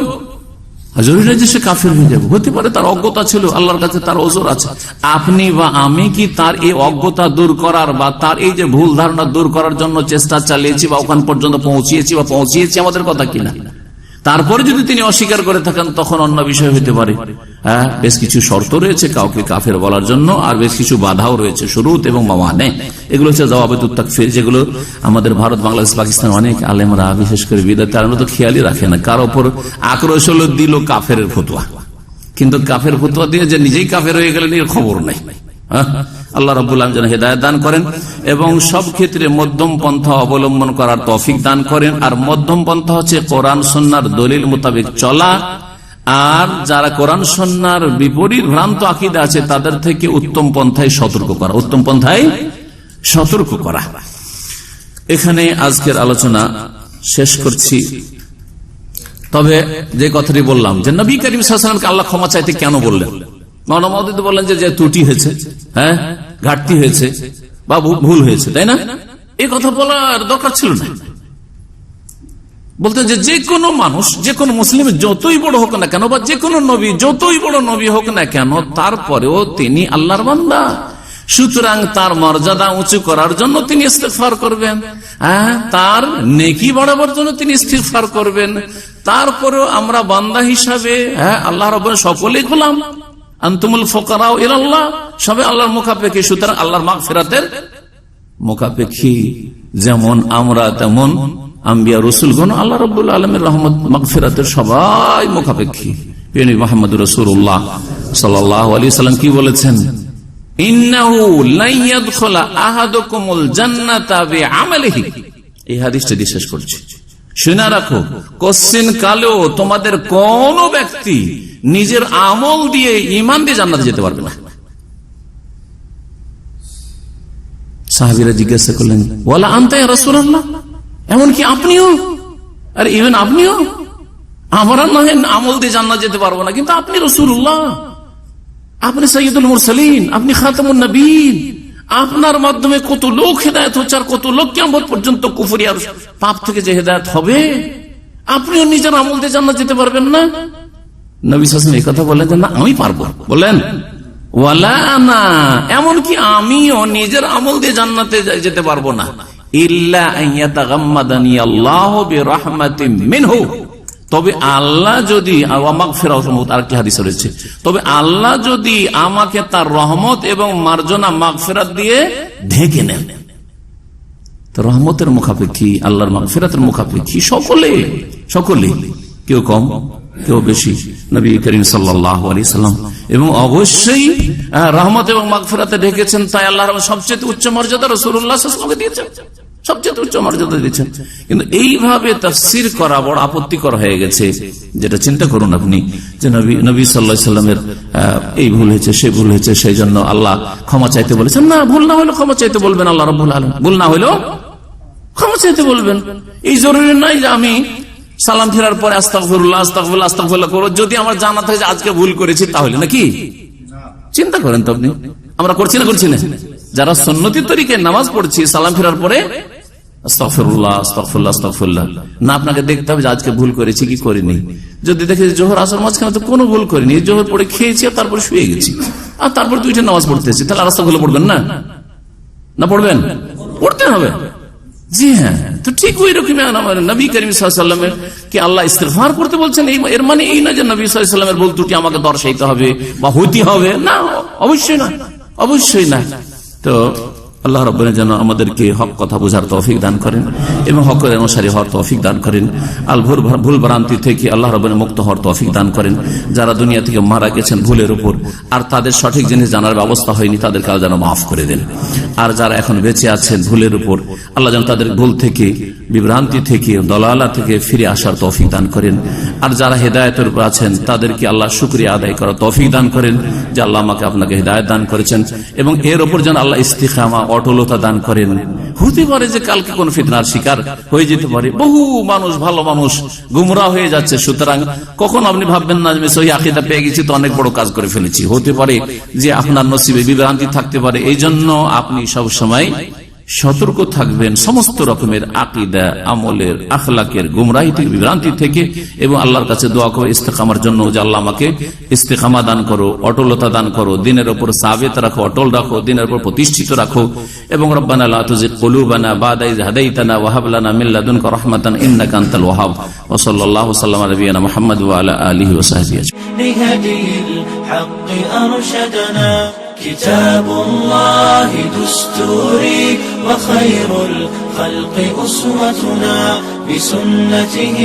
Speaker 5: জরুরি যে সে কাফের হয়ে যাবে, হতে পারে তার অজ্ঞতা ছিল, আল্লাহর কাছে তার ওজর আছে। আপনি বা আমি কি তার এই অজ্ঞতা দূর করার বা তার এই যে ভুল ধারণা দূর করার জন্য চেষ্টা চালিয়েছি বা ওখান পর্যন্ত পৌঁছিয়েছি আমাদের কথা কিনা? তারপরে যদি তিনি অস্বীকার করে থাকেন তখন অন্য বিষয় হতে পারে। বেশ কিছু শর্ত রয়েছে কাউকে কাফের বলার জন্য, আর বেশ কিছু বাধাও রয়েছে, শুরুত এবং মাওয়ানে। এগুলো হচ্ছে জওয়াবেতুত তাকফির, যেগুলো আমাদের ভারত, বাংলাদেশ, পাকিস্তান অনেক আলেমরা, বিশেষ করে বিদাত তারা তো খেয়ালই রাখে না। কার ওপর আক্রোশ হলো, দিল কাফের ফতোয়া, কিন্তু কাফের ফতোয়া দিয়ে যে নিজেই কাফের হয়ে গেলেন এর খবর নাই। আল্লাহ রাব্বুল আলামিন যেন হেদায়েত দান করেন এবং সব ক্ষেত্রে মধ্যম পন্থা অবলম্বন করার তৌফিক দান করেন। আর মধ্যম পন্থা হচ্ছে কোরআন সুন্নাহর দলিল মোতাবেক চলা, আর যারা কোরআন সুন্নাহর বিপরীত ভ্রান্ত আকীদা আছে তাদের থেকে উত্তম পন্থায় সতর্ক করা। এখানে আজকের আলোচনা শেষ করছি। তবে যে কথাটি বললাম যে নবী করিম সাল্লাল্লাহু আলাইহি ওয়াসাল্লামকে আল্লাহ ক্ষমা চাইতে কেন বললেন? মওলানা মওদুদি বললেন যে ত্রুটি হয়েছে, ঘাটতি হয়েছে বা ভুল হয়েছে, তাই না? এই কথা বলার দরকার ছিল না। বলতে যে কোনো মানুষ, যে কোনো মুসলিম যতই বড় হোক না কেন, বা যে কোনো নবী যতই বড় নবী হোক না কেন, তারপরেও তিনি আল্লাহর বান্দা, সুতরাং তার মর্যাদা উঁচু করার জন্য তিনি ইস্তিগফার করবেন, তার নেকি বাড়াবার জন্য তিনি ইস্তিগফার করবেন। তারপরেও আমরা বান্দা হিসাবে আল্লাহ রাব্বুল সকলেই গোলাম, আনতুমুল ফুকারা ইলাল্লাহ, সবে আল্লাহর মুখাপেক্ষী। সুতরাং আল্লাহর মাগফিরাতের মুখাপেক্ষী, যেমন আমরা তেমন আম্বিয়া রাসূলগণ আল্লাহ রাব্বুল আলামিনের রহমত মাগফিরাতের সবাই মুখাপেক্ষী। নবী মুহাম্মদ রাসূলুল্লাহ সাল্লাল্লাহু আলাইহি ওয়াসাল্লাম কি বলেছেন? ইন্নাহু লা ইয়াদখুলু আহাদুকুমুল জান্নাতা বিআমালিহি। এই হাদিসটা দিয়ে শেষ করছি। শুনে রাখো, কোশ্চিন কালেও তোমাদের কোন ব্যক্তি নিজের আমল দিয়ে, ঈমান দিয়ে জান্নাতে যেতে পারবে না। সাহাবীরা জিজ্ঞাসা করলেন, ওয়ালা আনতা ইয়া রাসূলুল্লাহ, এমনকি আপনিও? আরে ইভেন আপনিও? আমরা নয় আমল দিয়ে জান্নাত যেতে পারবো না, কিন্তু আপনি রাসূলুল্লাহ, আপনি সাইয়্যিদুল মুরসালিন, আপনি খাতামুন নবীন, আপনার মাধ্যমে কত লোক হেদায়েত হচ্ছে, আর কত লোক কিয়ামত পর্যন্ত কুফরি আর পাপ থেকে যে হেদায়েত হবে, আপনিও নিজের আমল দিয়ে জান্নাত যেতে পারবেন না? নবী সাল্লাল্লাহু আলাইহি ওয়াসাল্লাম এই কথা বললেন যে না, আমি পারবো। বলেন ওয়ালা আনা, এমনকি আমিও নিজের আমল দিয়ে জান্নাতে যেতে পারবো না, ইল্লা আইয়াতাগাম্মাদানি আল্লাহু বিরাহমাতিন মিনহু, তবে আল্লাহ যদি, আরেকটি হাদিস রয়েছে, তবে আল্লাহ যদি আমাকে তার রহমত এবং মার্জনা মাগফিরাত দিয়ে ঢেকে নেন। তো রহমতের মুখাপেক্ষী, আল্লাহর মাগফিরাতের মুখাপেক্ষী সকলে, কেউ কম কেউ বেশি, নবী করিম সাল্লাল্লাহু আলাইহি সাল্লাম। এবং অবশ্যই রহমত এবং মাগফিরাতে ঢেকেছেন, তাই আল্লাহর সবচেয়ে উচ্চ মর্যাদা রাসূলুল্লাহ সাল্লাল্লাহু আলাইহি ওয়াসাল্লামকে দিয়েছেন, সবচেয়ে উচ্চ মর্যাদা দিয়েছেন। কিন্তু এইভাবে তাফসীর করা বড় আপত্তিকর হয়ে গেছে। যেটা চিন্তা করুন আপনি, যে নবী সাল্লাল্লাহু আলাইহি সাল্লামের এই ভুল হয়েছে, সে ভুল হয়েছে, সেই জন্য আল্লাহ ক্ষমা চাইতে বলেছেন। না, ভুল না হলেও ক্ষমা চাইতে বলবেন আল্লাহ রাব্বুল আলামিন, ভুল না হলেও ক্ষমা চাইতে বলবেন। এই জরুরি নয় যে আমি সালাম ফেরার পরে আস্তাগফিরুল্লাহ আস্তাগফিরুল্লাহ আস্তাগফিরুল্লাহ করব, যদি আমার জানা থাকে যে আজকে ভুল করেছি তাহলে, নাকি? চিন্তা করেন তো আপনি, আমরা করছি না যারা সুন্নতি তরিকায় নামাজ পড়ছি সালাম ফেরার পরে আস্তাগফিরুল্লাহ আস্তাগফিরুল্লাহ আস্তাগফিরুল্লাহ, না আপনাকে দেখতে হবে যে আজকে ভুল করেছি কি করিনি। যদি দেখে জোহর আসর মাঝখানে তো কোনো ভুল করিনি, জোহর পড়ে খেয়েছি আর তারপর শুয়ে গেছি, আর তারপর দুইটা নামাজ পড়তেছি, তাহলে আস্তাগফিরুল্লাহ পড়বেন না পড়বেন? পড়তে হবে। জি হ্যাঁ, তো ঠিক ওই রকমই নবী করিম সাল্লাল্লাহু আলাইহি ওয়াসাল্লামের কি আল্লাহ ইস্তিগফার করতে বলছেন, এর মানে এই না যে নবী সাল্লাল্লাহু আলাইহি ওয়াসাল্লামের ভুল ত্রুটি আমাকে দর্শাইতে হবে বা হইতে হবে, না, অবশ্যই না। তো আল্লাহ রাব্বুল যেন আমাদেরকে হক কথা বোঝার তৌফিক দান করেন এবং হকের অনুসারী হওয়ার তৌফিক দান করেন। আল ভুল ভ্রান্তি থেকে আল্লাহ রাব্বুল মুক্ত হওয়ার তৌফিক দান করেন। যারা দুনিয়া থেকে মারা গেছেন ভুলের উপর, আর তাদের সঠিক জিনিস জানার ব্যবস্থা হয়নি, তাদেরকে আল্লাহ যেন মাফ করে দেন। আর যারা এখন বেঁচে আছেন ভুলের উপর, আল্লাহ যেন তাদের ভুল থেকে, বিভ্রান্তি থেকে, দলালা থেকে ফিরে আসার তৌফিক দান করেন। আর যারা হেদায়েতের উপর আছেন তাদেরকে আল্লাহ শুকরিয়া আদায় করার তৌফিক দান করেন যে আল্লাহ আমাকে আপনাকে হেদায়েত দান করেছেন, এবং এর উপর যেন আল্লাহ ইস্তিকামা, অটলতা দান করেন। হতে পারে যে কালকে কোন ফিতনার শিকার হয়ে যেতে পারে, বহু মানুষ, ভালো মানুষ গুমরাহ হয়ে যাচ্ছে। সুতরাং কখন আপনি ভাববেন না যে সহি আকীদা পেয়ে গেছি তো অনেক বড় কাজ করে ফেলেছি। হতে পারে যে আপনার নসিবে বিভ্রান্তি থাকতে পারে। এই জন্য আপনি সব সময় সতর্ক থাকবেন সমস্ত রকমের আকীদা, আমলের, আখলাকের গুমরাহি থেকে, বিভ্রান্তি থেকে, এবং আল্লাহর কাছে দোয়া করো ইস্তেকামার জন্য যে আল্লাহ আমাকে ইস্তেকামা দান করো, অটলতা দান করো, দিনের উপর সাবিত রাখো, অটল রাখো, দিনের উপর প্রতিষ্ঠিত রাখো। এবং রব্বানা লা তুযিগ কুলুবানা বাদা ইয হাদাইতানা ওয়া হাব লানা মিন লাদুনকা রাহমাতান ইন্নাকা আনতাল ওয়াহ্হাব। ওয়া সাল্লাল্লাহু সাল্লাম আলা নবিয়িনা মুহাম্মদ ওয়া আলা আলিহি ওয়া সাহবিহি আজমাইন।
Speaker 3: كتاب الله دستوري وخير الخلق أسوتنا بسنته